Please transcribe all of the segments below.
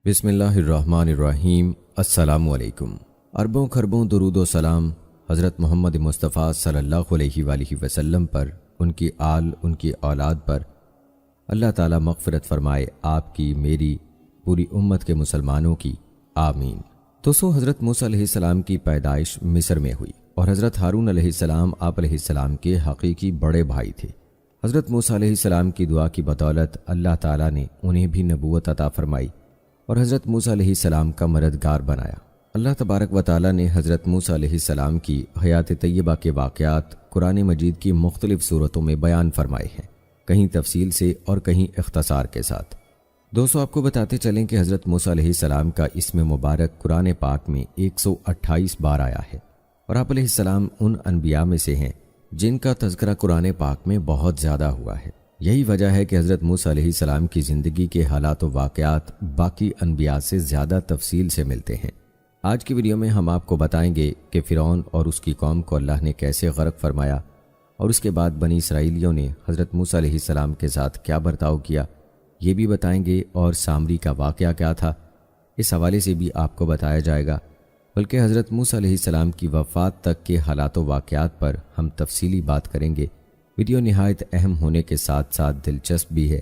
بسم اللہ الرحمن الرحیم۔ السلام علیکم۔ اربوں خربوں درود و سلام حضرت محمد مصطفیٰ صلی اللہ علیہ وآلہ وسلم پر، ان کی آل، ان کی اولاد پر اللہ تعالیٰ مغفرت فرمائے، آپ کی، میری، پوری امت کے مسلمانوں کی، آمین۔ دوستو، حضرت موسیٰ علیہ السلام کی پیدائش مصر میں ہوئی اور حضرت ہارون علیہ السلام آپ علیہ السلام کے حقیقی بڑے بھائی تھے۔ حضرت موسیٰ علیہ السلام کی دعا کی بدولت اللہ تعالیٰ نے انہیں بھی نبوت عطا فرمائی اور حضرت موسیٰ علیہ السلام کا مددگار بنایا۔ اللہ تبارک و تعالیٰ نے حضرت موسیٰ علیہ السلام کی حیات طیبہ کے واقعات قرآن مجید کی مختلف صورتوں میں بیان فرمائے ہیں، کہیں تفصیل سے اور کہیں اختصار کے ساتھ۔ دوستو، آپ کو بتاتے چلیں کہ حضرت موسیٰ علیہ السلام کا اسم مبارک قرآن پاک میں 128 بار آیا ہے، اور آپ علیہ السلام ان انبیاء میں سے ہیں جن کا تذکرہ قرآن پاک میں بہت زیادہ ہوا ہے۔ یہی وجہ ہے کہ حضرت موسیٰ علیہ السلام کی زندگی کے حالات و واقعات باقی انبیاء سے زیادہ تفصیل سے ملتے ہیں۔ آج کی ویڈیو میں ہم آپ کو بتائیں گے کہ فرعون اور اس کی قوم کو اللہ نے کیسے غرق فرمایا، اور اس کے بعد بنی اسرائیلیوں نے حضرت موسیٰ علیہ السلام کے ساتھ کیا برتاؤ کیا، یہ بھی بتائیں گے، اور سامری کا واقعہ کیا تھا اس حوالے سے بھی آپ کو بتایا جائے گا، بلکہ حضرت موسیٰ علیہ السلام کی وفات تک کے حالات و واقعات پر ہم تفصیلی بات کریں گے۔ ویڈیو نہایت اہم ہونے کے ساتھ ساتھ دلچسپ بھی ہے،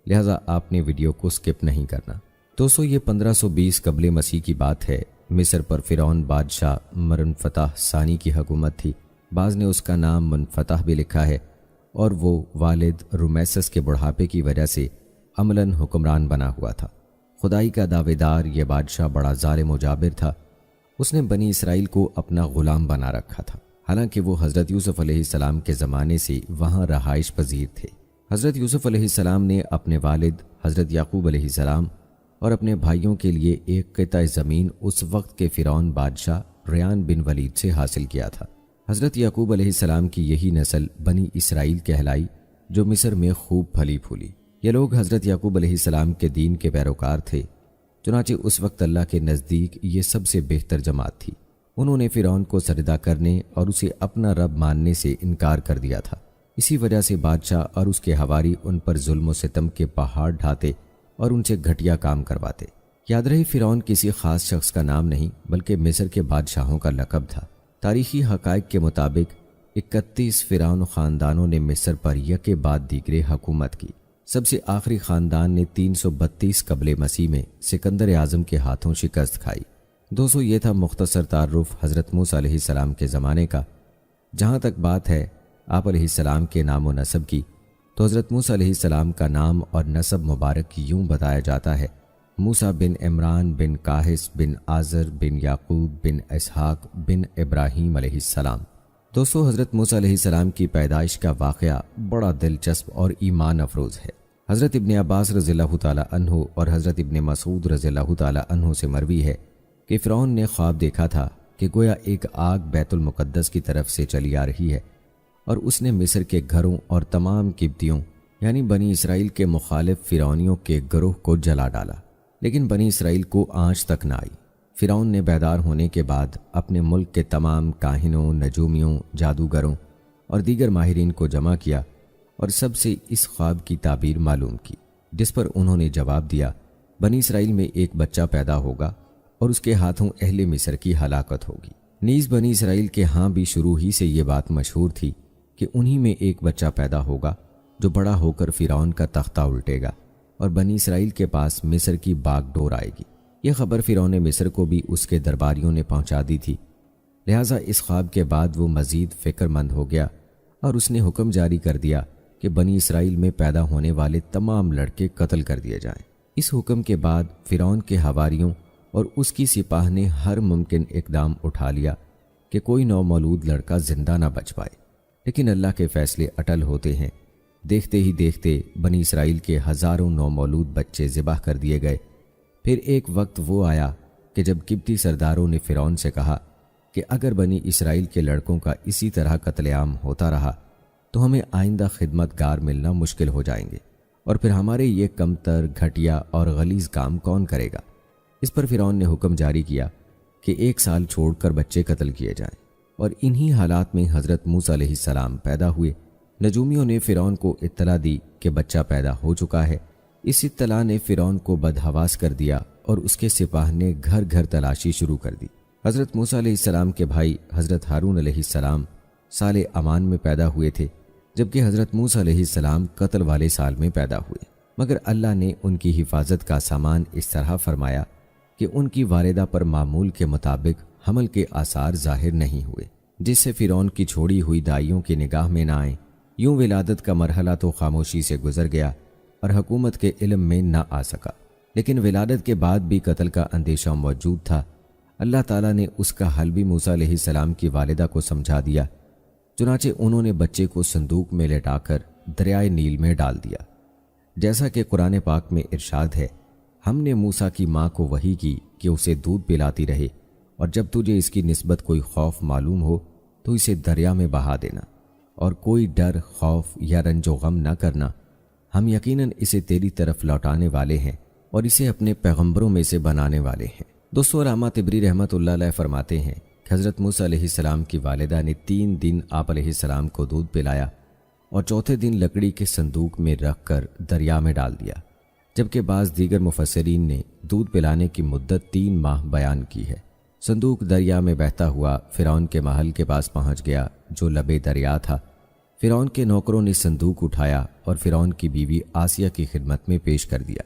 لہٰذا آپ نے ویڈیو کو سکپ نہیں کرنا۔ دوستو، یہ 1520 قبل مسیح کی بات ہے۔ مصر پر فرعون بادشاہ منفتح ثانی کی حکومت تھی۔ بعض نے اس کا نام منفتح بھی لکھا ہے، اور وہ والد رمیسس کے بڑھاپے کی وجہ سے عملاً حکمران بنا ہوا تھا۔ خدائی کا دعوے دار یہ بادشاہ بڑا ظالم و جابر تھا۔ اس نے بنی اسرائیل کو اپنا غلام بنا رکھا تھا، حالانکہ وہ حضرت یوسف علیہ السلام کے زمانے سے وہاں رہائش پذیر تھے۔ حضرت یوسف علیہ السلام نے اپنے والد حضرت یعقوب علیہ السلام اور اپنے بھائیوں کے لیے ایک قطعہ زمین اس وقت کے فرعون بادشاہ ریان بن ولید سے حاصل کیا تھا۔ حضرت یعقوب علیہ السلام کی یہی نسل بنی اسرائیل کہلائی، جو مصر میں خوب پھلی پھولی۔ یہ لوگ حضرت یعقوب علیہ السلام کے دین کے پیروکار تھے، چنانچہ اس وقت اللہ کے نزدیک یہ سب سے بہتر جماعت تھی۔ انہوں نے فرعون کو سجدہ کرنے اور اسے اپنا رب ماننے سے انکار کر دیا تھا۔ اسی وجہ سے بادشاہ اور اس کے حواری ان پر ظلم و ستم کے پہاڑ ڈھاتے اور ان سے گھٹیا کام کرواتے۔ یاد رہے، فرعون کسی خاص شخص کا نام نہیں بلکہ مصر کے بادشاہوں کا لقب تھا۔ تاریخی حقائق کے مطابق 31 فرعون خاندانوں نے مصر پر یکے بعد دیگرے حکومت کی۔ سب سے آخری خاندان نے 332 قبل مسیح میں سکندر اعظم کے ہاتھوں شکست کھائی۔ دوستو، یہ تھا مختصر تعارف حضرت موسیٰ علیہ السلام کے زمانے کا۔ جہاں تک بات ہے آپ علیہ السلام کے نام و نسب کی، تو حضرت موسیٰ علیہ السلام کا نام اور نسب مبارک یوں بتایا جاتا ہے: موسیٰ بن عمران بن قاہس بن آزر بن یعقوب بن اسحاق بن ابراہیم علیہ السلام۔ دوستو، حضرت موسیٰ علیہ السلام کی پیدائش کا واقعہ بڑا دلچسپ اور ایمان افروز ہے۔ حضرت ابن عباس رضی اللہ تعالیٰ عنہ اور حضرت ابن مسعود رضی اللہ تعالیٰ عنہ سے مروی ہے کہ فرعون نے خواب دیکھا تھا کہ گویا ایک آگ بیت المقدس کی طرف سے چلی آ رہی ہے، اور اس نے مصر کے گھروں اور تمام قبطیوں یعنی بنی اسرائیل کے مخالف فرعونیوں کے گروہ کو جلا ڈالا، لیکن بنی اسرائیل کو آنچ تک نہ آئی۔ فرعون نے بیدار ہونے کے بعد اپنے ملک کے تمام کاہنوں، نجومیوں، جادوگروں اور دیگر ماہرین کو جمع کیا اور سب سے اس خواب کی تعبیر معلوم کی، جس پر انہوں نے جواب دیا: بنی اسرائیل میں ایک بچہ پیدا ہوگا اور اس کے ہاتھوں اہل مصر کی ہلاکت ہوگی۔ نیز بنی اسرائیل کے ہاں بھی شروع ہی سے یہ بات مشہور تھی کہ انہی میں ایک بچہ پیدا ہوگا جو بڑا ہو کر فرعون کا تختہ الٹے گا، اور بنی اسرائیل کے پاس مصر کی باغ ڈور آئے گی۔ یہ خبر فرعون مصر کو بھی اس کے درباریوں نے پہنچا دی تھی، لہٰذا اس خواب کے بعد وہ مزید فکر مند ہو گیا اور اس نے حکم جاری کر دیا کہ بنی اسرائیل میں پیدا ہونے والے تمام لڑکے قتل کر دیے جائیں۔ اس حکم کے بعد فرعون کے حواریوں اور اس کی سپاہ نے ہر ممکن اقدام اٹھا لیا کہ کوئی نومولود لڑکا زندہ نہ بچ پائے، لیکن اللہ کے فیصلے اٹل ہوتے ہیں۔ دیکھتے ہی دیکھتے بنی اسرائیل کے ہزاروں نومولود بچے ذبح کر دیے گئے۔ پھر ایک وقت وہ آیا کہ جب قبطی سرداروں نے فرعون سے کہا کہ اگر بنی اسرائیل کے لڑکوں کا اسی طرح قتل عام ہوتا رہا تو ہمیں آئندہ خدمت گار ملنا مشکل ہو جائیں گے، اور پھر ہمارے یہ کمتر، گھٹیا اور غلیظ کام کون کرے گا؟ اس پر فرعون نے حکم جاری کیا کہ 1 سال چھوڑ کر بچے قتل کیے جائیں، اور انہی حالات میں حضرت موسیٰ علیہ السلام پیدا ہوئے۔ نجومیوں نے فرعون کو اطلاع دی کہ بچہ پیدا ہو چکا ہے، اس اطلاع نے فرعون کو بدحواس کر دیا اور اس کے سپاہ نے گھر گھر تلاشی شروع کر دی۔ حضرت موسیٰ علیہ السلام کے بھائی حضرت ہارون علیہ السلام سال امان میں پیدا ہوئے تھے، جبکہ حضرت موسیٰ علیہ السلام قتل والے سال میں پیدا ہوئے، مگر اللہ نے ان کی حفاظت کا سامان اس طرح فرمایا کہ ان کی والدہ پر معمول کے مطابق حمل کے آثار ظاہر نہیں ہوئے، جس سے فرعون کی چھوڑی ہوئی دائیوں کی نگاہ میں نہ آئیں۔ یوں ولادت کا مرحلہ تو خاموشی سے گزر گیا اور حکومت کے علم میں نہ آ سکا، لیکن ولادت کے بعد بھی قتل کا اندیشہ موجود تھا۔ اللہ تعالیٰ نے اس کا حل بھی موسیٰ علیہ السلام کی والدہ کو سمجھا دیا، چنانچہ انہوں نے بچے کو صندوق میں لٹا کر دریائے نیل میں ڈال دیا۔ جیسا کہ قرآن پاک میں ارشاد ہے، ہم نے موسیٰ کی ماں کو وحی کی کہ اسے دودھ پلاتی رہے، اور جب تجھے اس کی نسبت کوئی خوف معلوم ہو تو اسے دریا میں بہا دینا، اور کوئی ڈر، خوف یا رنج و غم نہ کرنا، ہم یقیناً اسے تیری طرف لوٹانے والے ہیں اور اسے اپنے پیغمبروں میں سے بنانے والے ہیں۔ دوستو، علامہ طبری رحمۃ اللہ علیہ فرماتے ہیں کہ حضرت موسیٰ علیہ السلام کی والدہ نے 3 دن آپ علیہ السلام کو دودھ پلایا اور چوتھے دن لکڑی کے صندوق میں رکھ کر دریا میں ڈال دیا، جبکہ بعض دیگر مفسرین نے دودھ پلانے کی مدت 3 ماہ بیان کی ہے۔ صندوق دریا میں بہتا ہوا فرعون کے محل کے پاس پہنچ گیا جو لبے دریا تھا۔ فرعون کے نوکروں نے صندوق اٹھایا اور فرعون کی بیوی آسیہ کی خدمت میں پیش کر دیا۔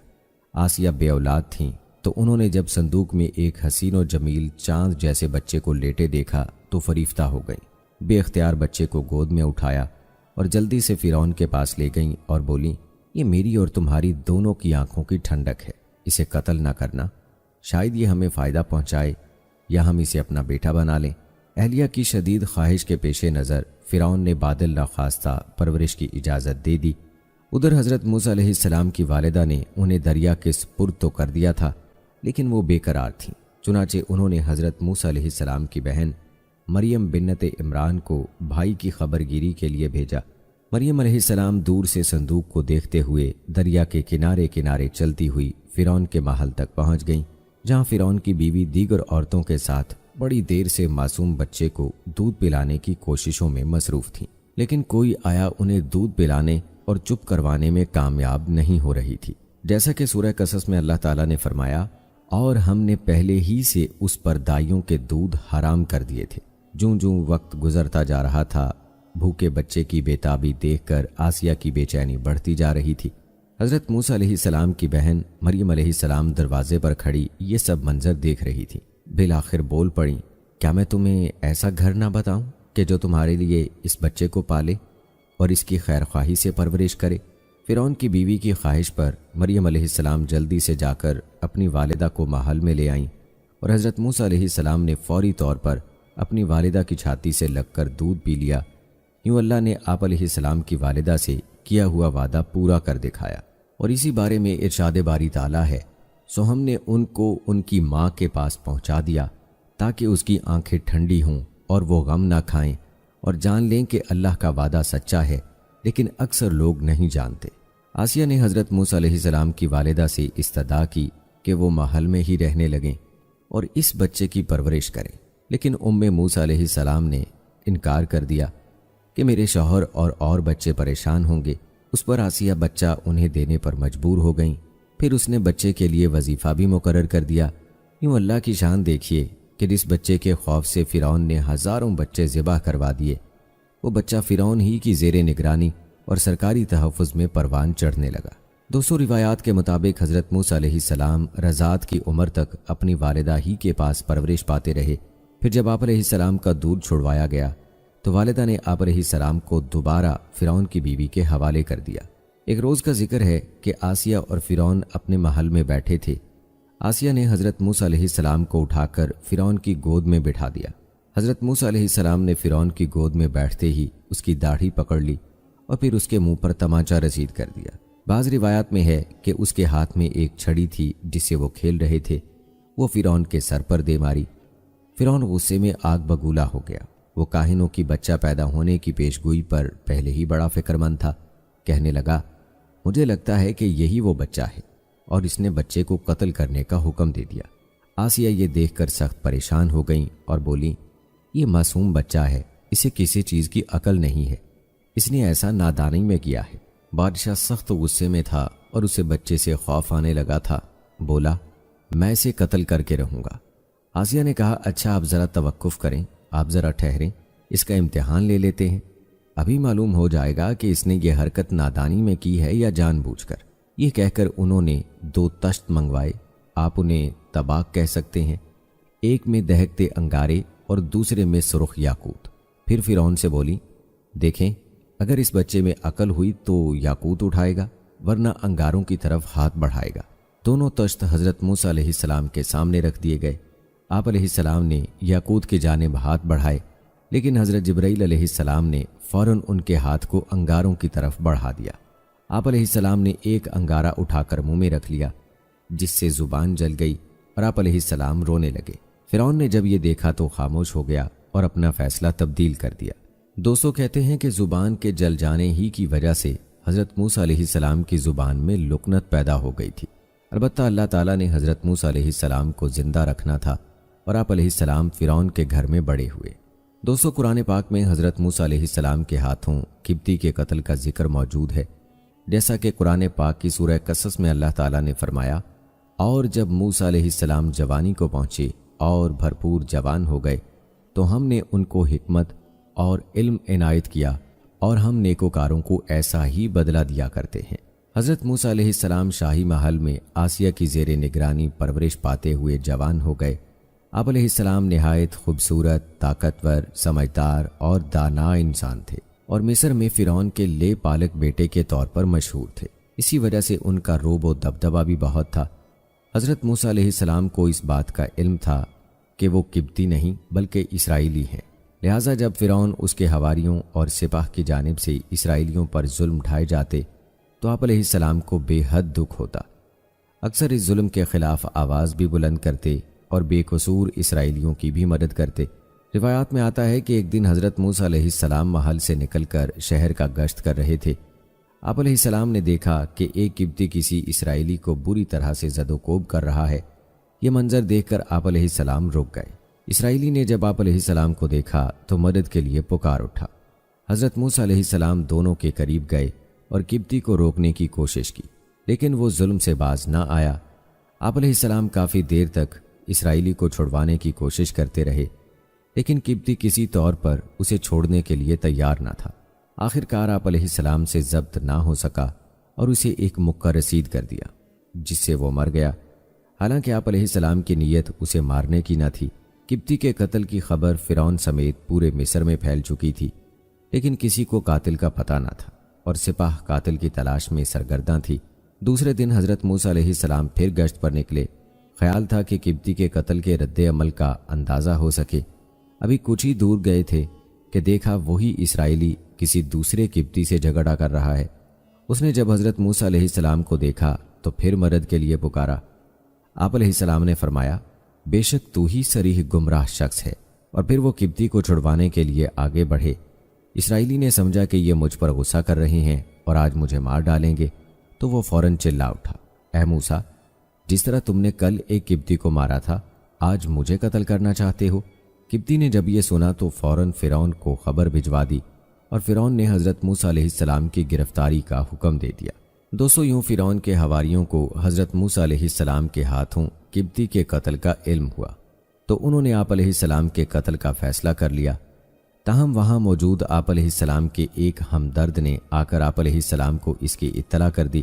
آسیہ بے اولاد تھیں، تو انہوں نے جب صندوق میں ایک حسین و جمیل چاند جیسے بچے کو لیٹے دیکھا تو فریفتہ ہو گئیں۔ بے اختیار بچے کو گود میں اٹھایا اور جلدی سے فرعون کے پاس لے گئیں اور بولیں، یہ میری اور تمہاری دونوں کی آنکھوں کی ٹھنڈک ہے، اسے قتل نہ کرنا، شاید یہ ہمیں فائدہ پہنچائے یا ہم اسے اپنا بیٹا بنا لیں۔ اہلیہ کی شدید خواہش کے پیش نظر فرعون نے بادل ناخواستہ پرورش کی اجازت دے دی۔ ادھر حضرت موسیٰ علیہ السلام کی والدہ نے انہیں دریا کے سپرد تو کر دیا تھا، لیکن وہ بے قرار تھیں، چنانچہ انہوں نے حضرت موسیٰ علیہ السلام کی بہن مریم بنت عمران کو بھائی کی خبر گیری کے لیے بھیجا۔ مریم علیہ السلام دور سے صندوق کو دیکھتے ہوئے دریا کے کنارے کنارے چلتی ہوئی فرعون کے محل تک پہنچ گئیں، جہاں فرعون کی بیوی دیگر عورتوں کے ساتھ بڑی دیر سے معصوم بچے کو دودھ پلانے کی کوششوں میں مصروف تھیں، لیکن کوئی آیا انہیں دودھ پلانے اور چپ کروانے میں کامیاب نہیں ہو رہی تھی۔ جیسا کہ سورہ قصص میں اللہ تعالیٰ نے فرمایا، اور ہم نے پہلے ہی سے اس پر دائیوں کے دودھ حرام کر دیے تھے۔ جوں جوں وقت گزرتا جا رہا تھا، بھوکے بچے کی بےتابی دیکھ کر آسیہ کی بے چینی بڑھتی جا رہی تھی۔ حضرت موسیٰ علیہ السلام کی بہن مریم علیہ السلام دروازے پر کھڑی یہ سب منظر دیکھ رہی تھی۔ بالآخر بول پڑیں، کیا میں تمہیں ایسا گھر نہ بتاؤں کہ جو تمہارے لیے اس بچے کو پالے اور اس کی خیر خواہی سے پرورش کرے؟ فرعون کی بیوی کی خواہش پر مریم علیہ السلام جلدی سے جا کر اپنی والدہ کو محل میں لے آئیں، اور حضرت موسیٰ علیہ السلام نے فوری طور پر اپنی والدہ کی چھاتی سے لگ کر دودھ پی لیا۔ یوں اللہ نے آپ علیہ السلام کی والدہ سے کیا ہوا وعدہ پورا کر دکھایا، اور اسی بارے میں ارشاد باری تعالیٰ ہے، سو ہم نے ان کو ان کی ماں کے پاس پہنچا دیا تاکہ اس کی آنکھیں ٹھنڈی ہوں اور وہ غم نہ کھائیں اور جان لیں کہ اللہ کا وعدہ سچا ہے، لیکن اکثر لوگ نہیں جانتے۔ آسیہ نے حضرت موسیٰ علیہ السلام کی والدہ سے استدعا کی کہ وہ محل میں ہی رہنے لگیں اور اس بچے کی پرورش کریں، لیکن موسیٰ علیہ السلام نے انکار کر دیا کہ میرے شوہر اور بچے پریشان ہوں گے۔ اس پر آسیہ بچہ انہیں دینے پر مجبور ہو گئیں۔ پھر اس نے بچے کے لیے وظیفہ بھی مقرر کر دیا۔ یوں اللہ کی شان دیکھیے کہ جس بچے کے خوف سے فرعون نے ہزاروں بچے ذبح کروا دیے، وہ بچہ فرعون ہی کی زیر نگرانی اور سرکاری تحفظ میں پروان چڑھنے لگا۔ 200 روایات کے مطابق حضرت موسیٰ علیہ السلام رضاعت کی عمر تک اپنی والدہ ہی کے پاس پرورش پاتے رہے۔ پھر جب آپ علیہ السلام کا دودھ چھڑوایا گیا تو والدہ نے آپ علیہ السلام کو دوبارہ فرعون کی بیوی کے حوالے کر دیا۔ ایک روز کا ذکر ہے کہ آسیہ اور فرعون اپنے محل میں بیٹھے تھے۔ آسیہ نے حضرت موسیٰ علیہ السلام کو اٹھا کر فرعون کی گود میں بٹھا دیا۔ حضرت موسیٰ علیہ السلام نے فرعون کی گود میں بیٹھتے ہی اس کی داڑھی پکڑ لی اور پھر اس کے منہ پر تمانچہ رسید کر دیا۔ بعض روایات میں ہے کہ اس کے ہاتھ میں ایک چھڑی تھی جس سے وہ کھیل رہے تھے، وہ فرعون کے سر پر دے ماری۔ فرعون غصے میں آگ بگولا ہو گیا۔ وہ کاہنوں کی بچہ پیدا ہونے کی پیشگوئی پر پہلے ہی بڑا فکر مند تھا۔ کہنے لگا، مجھے لگتا ہے کہ یہی وہ بچہ ہے، اور اس نے بچے کو قتل کرنے کا حکم دے دیا۔ آسیہ یہ دیکھ کر سخت پریشان ہو گئیں اور بولیں، یہ معصوم بچہ ہے، اسے کسی چیز کی عقل نہیں ہے، اس نے ایسا نادانی میں کیا ہے۔ بادشاہ سخت غصے میں تھا اور اسے بچے سے خوف آنے لگا تھا، بولا میں اسے قتل کر کے رہوں گا۔ آسیہ نے کہا اچھا آپ ذرا توقف کریں، آپ ذرا ٹھہریں، اس کا امتحان لے لیتے ہیں، ابھی معلوم ہو جائے گا کہ اس نے یہ حرکت نادانی میں کی ہے یا جان بوجھ کر۔ یہ کہہ کر انہوں نے 2 تشت منگوائے، آپ انہیں طباق کہہ سکتے ہیں، ایک میں دہکتے انگارے اور دوسرے میں سرخ یاقوت۔ پھر فرعون سے بولی دیکھیں اگر اس بچے میں عقل ہوئی تو یاقوت اٹھائے گا ورنہ انگاروں کی طرف ہاتھ بڑھائے گا۔ دونوں تشت حضرت موسیٰ علیہ السلام کے سامنے رکھ دیے گئے۔ آپ علیہ السلام نے یاقوت کی جانب ہاتھ بڑھائے، لیکن حضرت جبرائیل علیہ السلام نے فوراً ان کے ہاتھ کو انگاروں کی طرف بڑھا دیا۔ آپ علیہ السلام نے ایک انگارہ اٹھا کر منہ میں رکھ لیا، جس سے زبان جل گئی اور آپ علیہ السلام رونے لگے۔ فرعون نے جب یہ دیکھا تو خاموش ہو گیا اور اپنا فیصلہ تبدیل کر دیا۔ دوستو کہتے ہیں کہ زبان کے جل جانے ہی کی وجہ سے حضرت موسیٰ علیہ السلام کی زبان میں لکنت پیدا ہو گئی تھی۔ البتہ اللہ تعالیٰ نے حضرت موسیٰ علیہ السلام کو زندہ رکھنا تھا اور آپ علیہ السلام فرعون کے گھر میں بڑے ہوئے۔ دوستو قرآن پاک میں حضرت موسیٰ علیہ السلام کے ہاتھوں قبطی کے قتل کا ذکر موجود ہے، جیسا کہ قرآن پاک کی سورہ قصص میں اللہ تعالیٰ نے فرمایا اور جب موسیٰ علیہ السلام جوانی کو پہنچے اور بھرپور جوان ہو گئے تو ہم نے ان کو حکمت اور علم عنایت کیا اور ہم نیکوکاروں کو ایسا ہی بدلہ دیا کرتے ہیں۔ حضرت موسیٰ علیہ السلام شاہی محل میں آسیہ کی زیر نگرانی پرورش پاتے ہوئے جوان ہو گئے۔ آپ علیہ السلام نہایت خوبصورت، طاقتور، سمجھدار اور دانا انسان تھے اور مصر میں فرعون کے لے پالک بیٹے کے طور پر مشہور تھے۔ اسی وجہ سے ان کا رعب و دبدبہ بھی بہت تھا۔ حضرت موسیٰ علیہ السلام کو اس بات کا علم تھا کہ وہ قبطی نہیں بلکہ اسرائیلی ہیں، لہٰذا جب فرعون اس کے حواریوں اور سپاہ کی جانب سے اسرائیلیوں پر ظلم ڈھائے جاتے تو آپ علیہ السلام کو بے حد دکھ ہوتا۔ اکثر اس ظلم کے خلاف آواز بھی بلند کرتے اور بے قصور اسرائیلیوں کی بھی مدد کرتے۔ روایات میں آتا ہے کہ ایک دن حضرت موسیٰ علیہ السلام محل سے نکل کر شہر کا گشت کر رہے تھے۔ آپ علیہ السلام نے دیکھا کہ ایک قبطی کسی اسرائیلی کو بری طرح سے زد و کوب کر رہا ہے۔ یہ منظر دیکھ کر آپ علیہ السلام رک گئے۔ اسرائیلی نے جب آپ علیہ السلام کو دیکھا تو مدد کے لیے پکار اٹھا۔ حضرت موسیٰ علیہ السلام دونوں کے قریب گئے اور قبطی کو روکنے کی کوشش کی، لیکن وہ ظلم سے باز نہ آیا۔ آپ علیہ السلام کافی دیر تک اسرائیلی کو چھڑوانے کی کوشش کرتے رہے، لیکن قبطی کسی طور پر اسے چھوڑنے کے لیے تیار نہ تھا۔ آخر کار آپ علیہ السلام سے ضبط نہ ہو سکا اور اسے ایک مکہ رسید کر دیا، جس سے وہ مر گیا۔ حالانکہ آپ علیہ السلام کی نیت اسے مارنے کی نہ تھی۔ قبطی کے قتل کی خبر فرعون سمیت پورے مصر میں پھیل چکی تھی، لیکن کسی کو قاتل کا پتہ نہ تھا اور سپاہ قاتل کی تلاش میں سرگرداں تھی۔ دوسرے دن حضرت موسیٰ علیہ السلام پھر گشت پر نکلے۔ خیال تھا کہ قبطی کے قتل کے رد عمل کا اندازہ ہو سکے۔ ابھی کچھ ہی دور گئے تھے کہ دیکھا وہی اسرائیلی کسی دوسرے قبطی سے جھگڑا کر رہا ہے۔ اس نے جب حضرت موسیٰ علیہ السلام کو دیکھا تو پھر مدد کے لیے پکارا۔ آپ علیہ السلام نے فرمایا بے شک تو ہی صریح گمراہ شخص ہے، اور پھر وہ قبطی کو چھڑوانے کے لیے آگے بڑھے۔ اسرائیلی نے سمجھا کہ یہ مجھ پر غصہ کر رہے ہیں اور آج مجھے مار ڈالیں گے، تو وہ فوراً چلا اٹھا، اے موسیٰ، جس طرح تم نے کل ایک قبطی کو مارا تھا آج مجھے قتل کرنا چاہتے ہو۔ قبطی نے جب یہ سنا تو فوراً فرعون کو خبر بھجوا دی اور فرعون نے حضرت موسیٰ علیہ السلام کی گرفتاری کا حکم دے دیا۔ دوستو یوں فرعون کے حواریوں کو حضرت موسیٰ علیہ السلام کے ہاتھوں قبطی کے قتل کا علم ہوا، تو انہوں نے آپ علیہ السلام کے قتل کا فیصلہ کر لیا۔ تاہم وہاں موجود آپ علیہ السلام کے ایک ہمدرد نے آ کر آپ علیہ السلام کو اس کی اطلاع کر دی،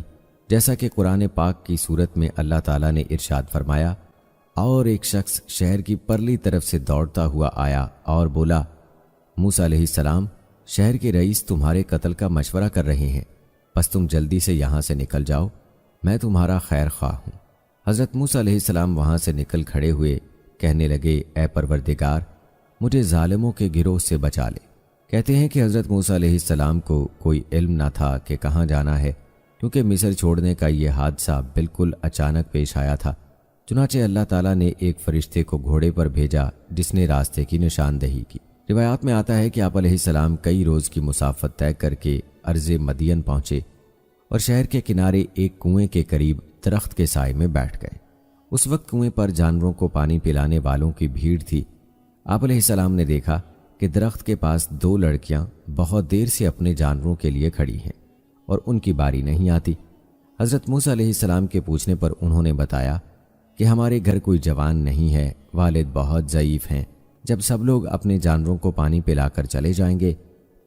جیسا کہ قرآن پاک کی صورت میں اللہ تعالیٰ نے ارشاد فرمایا، اور ایک شخص شہر کی پرلی طرف سے دوڑتا ہوا آیا اور بولا، موسیٰ علیہ السلام، شہر کے رئیس تمہارے قتل کا مشورہ کر رہے ہیں، بس تم جلدی سے یہاں سے نکل جاؤ، میں تمہارا خیر خواہ ہوں۔ حضرت موسیٰ علیہ السلام وہاں سے نکل کھڑے ہوئے، کہنے لگے، اے پروردگار، مجھے ظالموں کے گروہ سے بچا لے۔ کہتے ہیں کہ حضرت موسیٰ علیہ السلام کو کوئی علم نہ تھا کہ کہاں جانا ہے، کیونکہ مصر چھوڑنے کا یہ حادثہ بالکل اچانک پیش آیا تھا۔ چنانچہ اللہ تعالیٰ نے ایک فرشتے کو گھوڑے پر بھیجا جس نے راستے کی نشاندہی کی۔ روایات میں آتا ہے کہ آپ علیہ السلام کئی روز کی مسافت طے کر کے ارض مدین پہنچے اور شہر کے کنارے ایک کنویں کے قریب درخت کے سائے میں بیٹھ گئے۔ اس وقت کنویں پر جانوروں کو پانی پلانے والوں کی بھیڑ تھی۔ آپ علیہ السلام نے دیکھا کہ درخت کے پاس 2 لڑکیاں بہت دیر سے اپنے جانوروں کے لیے کھڑی ہیں اور ان کی باری نہیں آتی۔ حضرت موسیٰ علیہ السلام کے پوچھنے پر انہوں نے بتایا کہ ہمارے گھر کوئی جوان نہیں ہے، والد بہت ضعیف ہیں، جب سب لوگ اپنے جانوروں کو پانی پلا کر چلے جائیں گے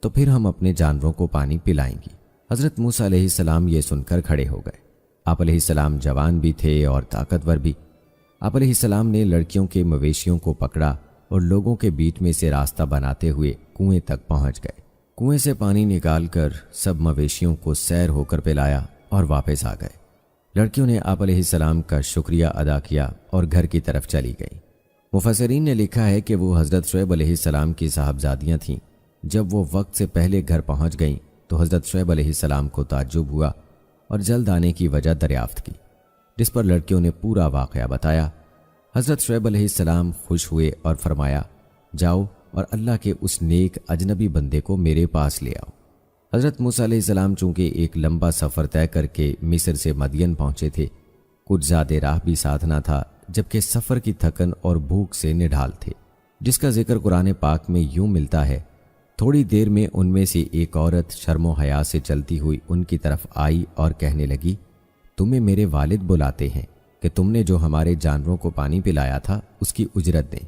تو پھر ہم اپنے جانوروں کو پانی پلائیں گی۔ حضرت موسیٰ علیہ السلام یہ سن کر کھڑے ہو گئے۔ آپ علیہ السلام جوان بھی تھے اور طاقتور بھی۔ آپ علیہ السلام نے لڑکیوں کے مویشیوں کو پکڑا اور لوگوں کے بیچ میں سے راستہ بناتے ہوئے کنویں تک پہنچ گئے۔ کنویں سے پانی نکال کر سب مویشیوں کو سیر ہو کر پلایا اور واپس آ گئے۔ لڑکیوں نے آپ علیہ السلام کا شکریہ ادا کیا اور گھر کی طرف چلی گئیں۔ مفسرین نے لکھا ہے کہ وہ حضرت شعیب علیہ السلام کی صاحبزادیاں تھیں۔ جب وہ وقت سے پہلے گھر پہنچ گئیں تو حضرت شعیب علیہ السلام کو تعجب ہوا اور جلد آنے کی وجہ دریافت کی، جس پر لڑکیوں نے پورا واقعہ بتایا۔ حضرت شعیب علیہ السلام خوش ہوئے اور فرمایا، جاؤ اور اللہ کے اس نیک اجنبی بندے کو میرے پاس لے آؤ۔ حضرت موسیٰ علیہ السلام چونکہ ایک لمبا سفر طے کر کے مصر سے مدین پہنچے تھے، کچھ زیادہ راہ بھی ساتھ نہ تھا، جبکہ سفر کی تھکن اور بھوک سے نڈھال تھے، جس کا ذکر قرآن پاک میں یوں ملتا ہے، تھوڑی دیر میں ان میں سے ایک عورت شرم و حیا سے چلتی ہوئی ان کی طرف آئی اور کہنے لگی، تمہیں میرے والد بلاتے ہیں کہ تم نے جو ہمارے جانوروں کو پانی پلایا تھا اس کی اجرت دیں۔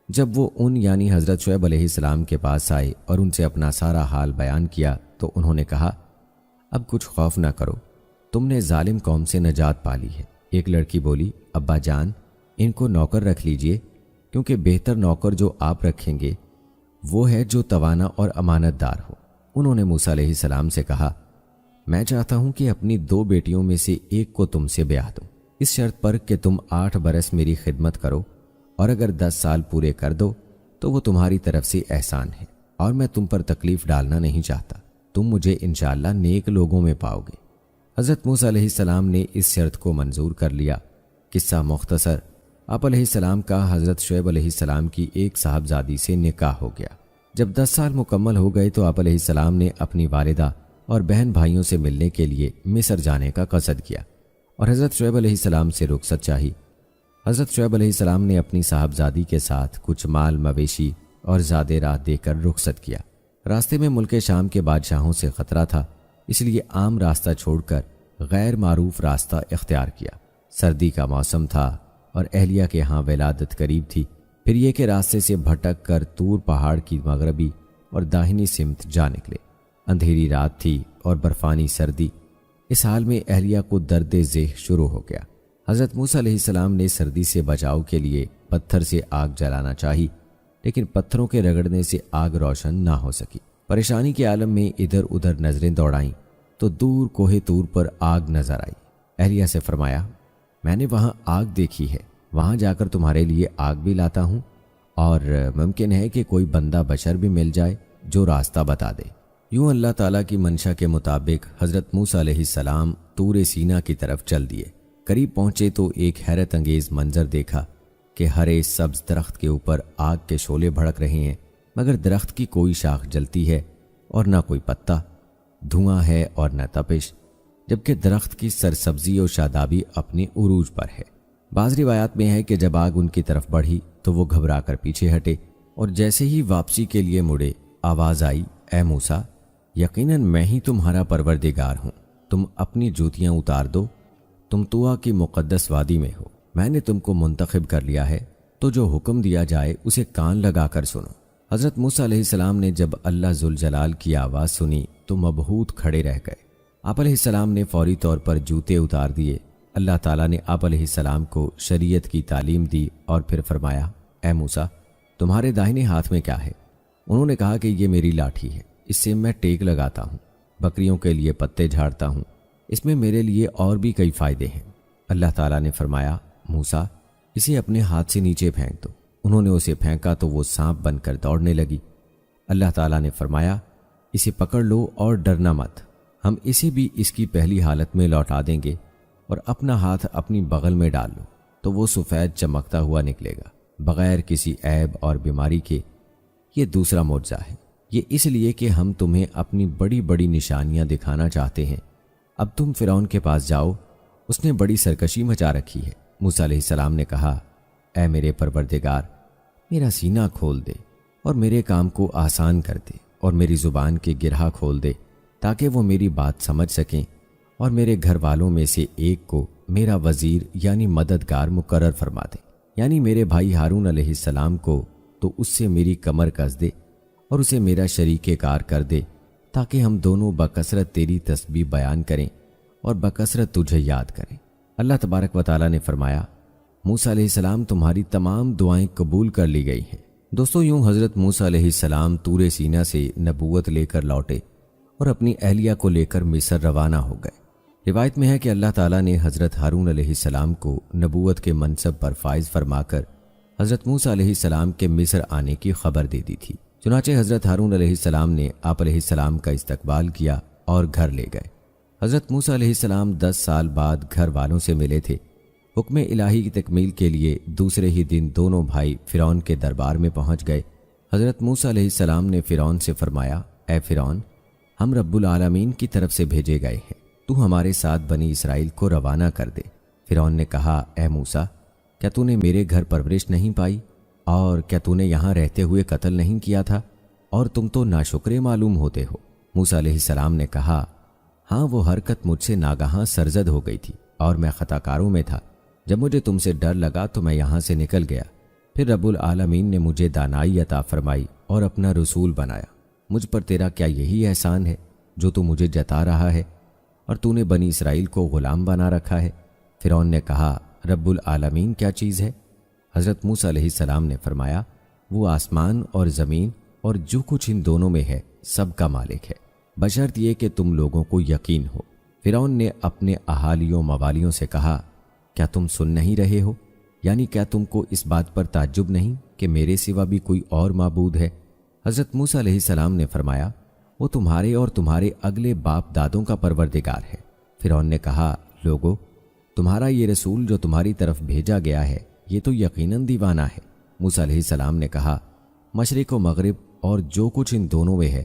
جب وہ ان یعنی حضرت شعیب علیہ السلام کے پاس آئے اور ان سے اپنا سارا حال بیان کیا تو انہوں نے کہا، اب کچھ خوف نہ کرو، تم نے ظالم قوم سے نجات پا لی ہے۔ ایک لڑکی بولی، ابا جان، ان کو نوکر رکھ لیجئے، کیونکہ بہتر نوکر جو آپ رکھیں گے وہ ہے جو توانا اور امانت دار ہو۔ انہوں نے موسیٰ علیہ السلام سے کہا، میں چاہتا ہوں کہ اپنی 2 بیٹیوں میں سے ایک کو تم سے بیاہ دوں، اس شرط پر کہ تم 8 برس میری خدمت کرو، اور اگر 10 سال پورے کر دو تو وہ تمہاری طرف سے احسان ہے، اور میں تم پر تکلیف ڈالنا نہیں چاہتا، تم مجھے انشاءاللہ نیک لوگوں میں پاؤ گے۔ حضرت موسیٰ علیہ السلام نے اس شرط کو منظور کر لیا۔ قصہ مختصر، آپ علیہ السلام کا حضرت شعیب علیہ السلام کی ایک صاحبزادی سے نکاح ہو گیا۔ جب 10 سال مکمل ہو گئے تو آپ علیہ السلام نے اپنی والدہ اور بہن بھائیوں سے ملنے کے لیے مصر جانے کا قصد کیا اور حضرت شعیب علیہ السلام سے رخصت چاہی۔ حضرت شعیب علیہ السلام نے اپنی صاحبزادی کے ساتھ کچھ مال مویشی اور زادے راہ دے کر رخصت کیا۔ راستے میں ملک شام کے بادشاہوں سے خطرہ تھا، اس لیے عام راستہ چھوڑ کر غیر معروف راستہ اختیار کیا۔ سردی کا موسم تھا اور اہلیہ کے ہاں ولادت قریب تھی، پھر یہ کہ راستے سے بھٹک کر طور پہاڑ کی مغربی اور داہنی سمت جا نکلے۔ اندھیری رات تھی اور برفانی سردی، اس حال میں اہلیہ کو درد ذہ شروع ہو گیا۔ حضرت موسیٰ علیہ السلام نے سردی سے بچاؤ کے لیے پتھر سے آگ جلانا چاہی، لیکن پتھروں کے رگڑنے سے آگ روشن نہ ہو سکی۔ پریشانی کے عالم میں ادھر ادھر نظریں دوڑائیں تو دور کوہ طور پر آگ نظر آئی۔ اہلیہ سے فرمایا، میں نے وہاں آگ دیکھی ہے، وہاں جا کر تمہارے لیے آگ بھی لاتا ہوں، اور ممکن ہے کہ کوئی بندہ بشر بھی مل جائے جو راستہ بتا دے۔ یوں اللہ تعالیٰ کی منشا کے مطابق حضرت موسیٰ علیہ السلام طور سینا کی طرف چل دیے۔ قریب پہنچے تو ایک حیرت انگیز منظر دیکھا کہ ہرے سبز درخت کے اوپر آگ کے شعلے بھڑک رہے ہیں، مگر درخت کی کوئی شاخ جلتی ہے اور نہ کوئی پتا، دھواں ہے اور نہ تپش، جبکہ درخت کی سرسبزی اور شادابی اپنے عروج پر ہے۔ بعض روایات میں ہے کہ جب آگ ان کی طرف بڑھی تو وہ گھبرا کر پیچھے ہٹے، اور جیسے ہی واپسی کے لیے مڑے آواز آئی، اے موسیٰ، یقیناً میں ہی تمہارا پروردگار ہوں، تم اپنی جوتیاں اتار دو، تم طوا کی مقدس وادی میں ہو، میں نے تم کو منتخب کر لیا ہے، تو جو حکم دیا جائے اسے کان لگا کر سنو۔ حضرت موسیٰ علیہ السلام نے جب اللہ ذوالجلال کی آواز سنی تو مبہوت کھڑے رہ گئے۔ آپ علیہ السلام نے فوری طور پر جوتے اتار دیے۔ اللہ تعالیٰ نے آپ علیہ السلام کو شریعت کی تعلیم دی اور پھر فرمایا، اے موسیٰ، تمہارے داہنے ہاتھ میں کیا ہے؟ انہوں نے کہا کہ یہ میری لاٹھی ہے، اس سے میں ٹیک لگاتا ہوں، بکریوں کے لیے پتے جھاڑتا ہوں، اس میں میرے لیے اور بھی کئی فائدے ہیں۔ اللہ تعالیٰ نے فرمایا، موسیٰ، اسے اپنے ہاتھ سے نیچے پھینک دو۔ انہوں نے اسے پھینکا تو وہ سانپ بن کر دوڑنے لگی۔ اللہ تعالیٰ نے فرمایا، اسے پکڑ لو اور ڈرنا مت، ہم اسے بھی اس کی پہلی حالت میں لوٹا دیں گے، اور اپنا ہاتھ اپنی بغل میں ڈال لو تو وہ سفید چمکتا ہوا نکلے گا، بغیر کسی عیب اور بیماری کے۔ یہ دوسرا معجزہ ہے، یہ اس لیے کہ ہم تمہیں اپنی بڑی بڑی نشانیاں دکھانا چاہتے ہیں۔ اب تم فرعون کے پاس جاؤ، اس نے بڑی سرکشی مچا رکھی ہے۔ موسیٰ علیہ السلام نے کہا، اے میرے پروردگار، میرا سینہ کھول دے اور میرے کام کو آسان کر دے، اور میری زبان کے گرہا کھول دے تاکہ وہ میری بات سمجھ سکیں اور میرے گھر والوں میں سے ایک کو میرا وزیر یعنی مددگار مقرر فرما دے، یعنی میرے بھائی ہارون علیہ السلام کو، تو اس سے میری کمر کس دے اور اسے میرا شریک کار کر دے، تاکہ ہم دونوں بکثرت تیری تسبیح بیان کریں اور بکثرت تجھے یاد کریں۔ اللہ تبارک و تعالیٰ نے فرمایا، موسیٰ علیہ السلام تمہاری تمام دعائیں قبول کر لی گئی ہیں۔ دوستو، یوں حضرت موسیٰ علیہ السلام طور سینا سے نبوت لے کر لوٹے اور اپنی اہلیہ کو لے کر مصر روانہ ہو گئے۔ روایت میں ہے کہ اللہ تعالیٰ نے حضرت ہارون علیہ السلام کو نبوت کے منصب پر فائز فرما کر حضرت موسیٰ علیہ السلام کے مصر آنے کی خبر دے دی تھی۔ چنانچہ حضرت ہارون علیہ السلام نے آپ علیہ السلام کا استقبال کیا اور گھر لے گئے۔ حضرت موسیٰ علیہ السلام 10 سال بعد گھر والوں سے ملے تھے۔ حکم الہی کی تکمیل کے لیے دوسرے ہی دن دونوں بھائی فرعون کے دربار میں پہنچ گئے۔ حضرت موسیٰ علیہ السلام نے فرعون سے فرمایا، اے فرعون، ہم رب العالمین کی طرف سے بھیجے گئے ہیں، تو ہمارے ساتھ بنی اسرائیل کو روانہ کر دے۔ فرعون نے کہا، اے موسیٰ، کیا تو نے میرے گھر پرورش نہیں پائی، اور کیا تو نے یہاں رہتے ہوئے قتل نہیں کیا تھا، اور تم تو ناشکرے معلوم ہوتے ہو۔ موسیٰ علیہ السلام نے کہا، ہاں، وہ حرکت مجھ سے ناگہاں سرزد ہو گئی تھی اور میں خطا کاروں میں تھا۔ جب مجھے تم سے ڈر لگا تو میں یہاں سے نکل گیا۔ پھر رب العالمین نے مجھے دانائی عطا فرمائی اور اپنا رسول بنایا۔ مجھ پر تیرا کیا یہی احسان ہے جو تو مجھے جتا رہا ہے، اور تو نے بنی اسرائیل کو غلام بنا رکھا ہے؟ فرعون نے کہا، رب العالمین کیا چیز ہے؟ حضرت موسیٰ علیہ السلام نے فرمایا، وہ آسمان اور زمین اور جو کچھ ان دونوں میں ہے سب کا مالک ہے، بشرط یہ کہ تم لوگوں کو یقین ہو۔ فرعون نے اپنے اہالیوں موالیوں سے کہا، کیا تم سن نہیں رہے ہو؟ یعنی کیا تم کو اس بات پر تعجب نہیں کہ میرے سوا بھی کوئی اور معبود ہے؟ حضرت موسیٰ علیہ السلام نے فرمایا، وہ تمہارے اور تمہارے اگلے باپ دادوں کا پروردگار ہے۔ فرعون نے کہا، لوگو، تمہارا یہ رسول جو تمہاری طرف بھیجا گیا ہے یہ تو یقیناً دیوانہ ہے۔ موسیٰ علیہ السلام نے کہا، مشرق و مغرب اور جو کچھ ان دونوں میں ہے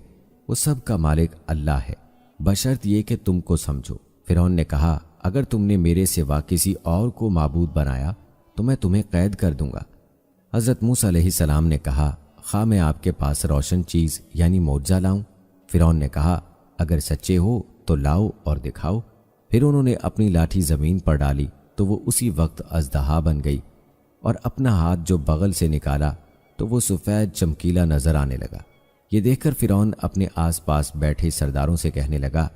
وہ سب کا مالک اللہ ہے، بشرط یہ کہ تم کو سمجھو۔ فرعون نے کہا، اگر تم نے میرے سوا کسی اور کو معبود بنایا تو میں تمہیں قید کر دوں گا۔ حضرت موسیٰ علیہ السلام نے کہا، خواہ میں آپ کے پاس روشن چیز یعنی معجزہ لاؤں؟ فرعون نے کہا، اگر سچے ہو تو لاؤ اور دکھاؤ۔ پھر انہوں نے اپنی لاٹھی زمین پر ڈالی تو وہ اسی وقت اژدہا بن گئی، اور اپنا ہاتھ جو بغل سے نکالا تو وہ سفید چمکیلا نظر آنے لگا۔ یہ دیکھ کر فرعون اپنے آس پاس بیٹھے سرداروں سے کہنے لگا،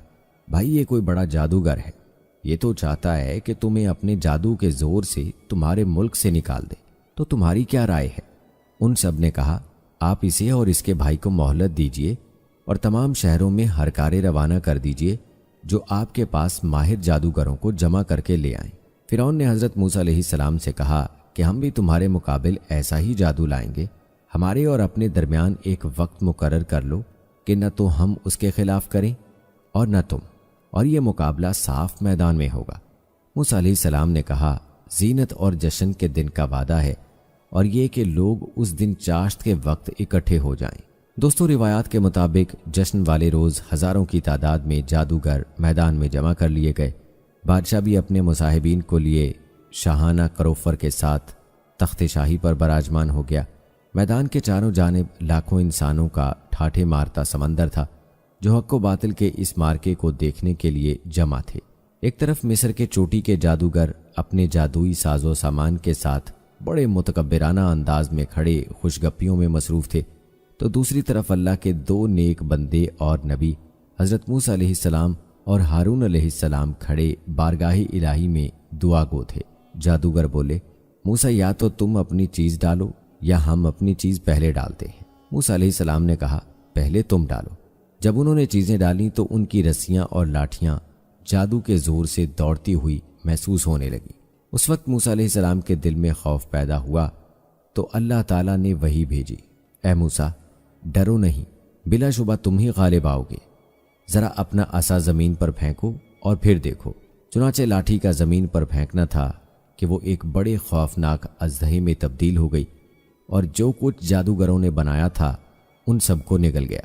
بھائی، یہ کوئی بڑا جادوگر ہے، یہ تو چاہتا ہے کہ تمہیں اپنے جادو کے زور سے تمہارے ملک سے نکال دے، تو تمہاری کیا رائے ہے؟ ان سب نے کہا، آپ اسے اور اس کے بھائی کو مہلت دیجیے اور تمام شہروں میں ہرکارے روانہ کر دیجیے جو آپ کے پاس ماہر جادوگروں کو جمع کر کے لے آئیں۔ فرعون نے حضرت موسیٰ علیہ السلام سے کہا کہ ہم بھی تمہارے مقابل ایسا ہی جادو لائیں گے، ہمارے اور اپنے درمیان ایک وقت مقرر کر لو کہ نہ تو ہم اس کے خلاف کریں اور نہ تم، اور یہ مقابلہ صاف میدان میں ہوگا۔ موسیٰ علیہ السلام نے کہا، زینت اور جشن کے دن کا وعدہ ہے، اور یہ کہ لوگ اس دن چاشت کے وقت اکٹھے ہو جائیں۔ دوستو، روایات کے مطابق جشن والے روز ہزاروں کی تعداد میں جادوگر میدان میں جمع کر لیے گئے۔ بادشاہ بھی اپنے مصاحبین کو لیے شاہانہ کروفر کے ساتھ تخت شاہی پر براجمان ہو گیا۔ میدان کے چاروں جانب لاکھوں انسانوں کا ٹھاٹھے مارتا سمندر تھا جو حق و باطل کے اس مارکے کو دیکھنے کے لیے جمع تھے۔ ایک طرف مصر کے چوٹی کے جادوگر اپنے جادوئی ساز و سامان کے ساتھ بڑے متکبرانہ انداز میں کھڑے خوشگپیوں میں مصروف تھے، تو دوسری طرف اللہ کے 2 نیک بندے اور نبی حضرت موسیٰ علیہ السلام اور ہارون علیہ السلام کھڑے بارگاہ الہی میں دعا گو تھے۔ جادوگر بولے، موسیٰ، یا تو تم اپنی چیز ڈالو یا ہم اپنی چیز پہلے ڈالتے ہیں۔ موسیٰ علیہ السلام نے کہا، پہلے تم ڈالو۔ جب انہوں نے چیزیں ڈالیں تو ان کی رسیاں اور لاٹھیاں جادو کے زور سے دوڑتی ہوئی محسوس ہونے لگی۔ اس وقت موسیٰ علیہ السلام کے دل میں خوف پیدا ہوا تو اللہ تعالیٰ نے وحی بھیجی، اے موسیٰ، ڈرو نہیں، بلا شبہ تم ہی غالب آؤ گے، ذرا اپنا عصا زمین پر پھینکو اور پھر دیکھو۔ چنانچہ لاٹھی کا زمین پر پھینکنا تھا کہ وہ ایک بڑے خوفناک اژدہے میں تبدیل ہو گئی، اور جو کچھ جادوگروں نے بنایا تھا ان سب کو نگل گیا۔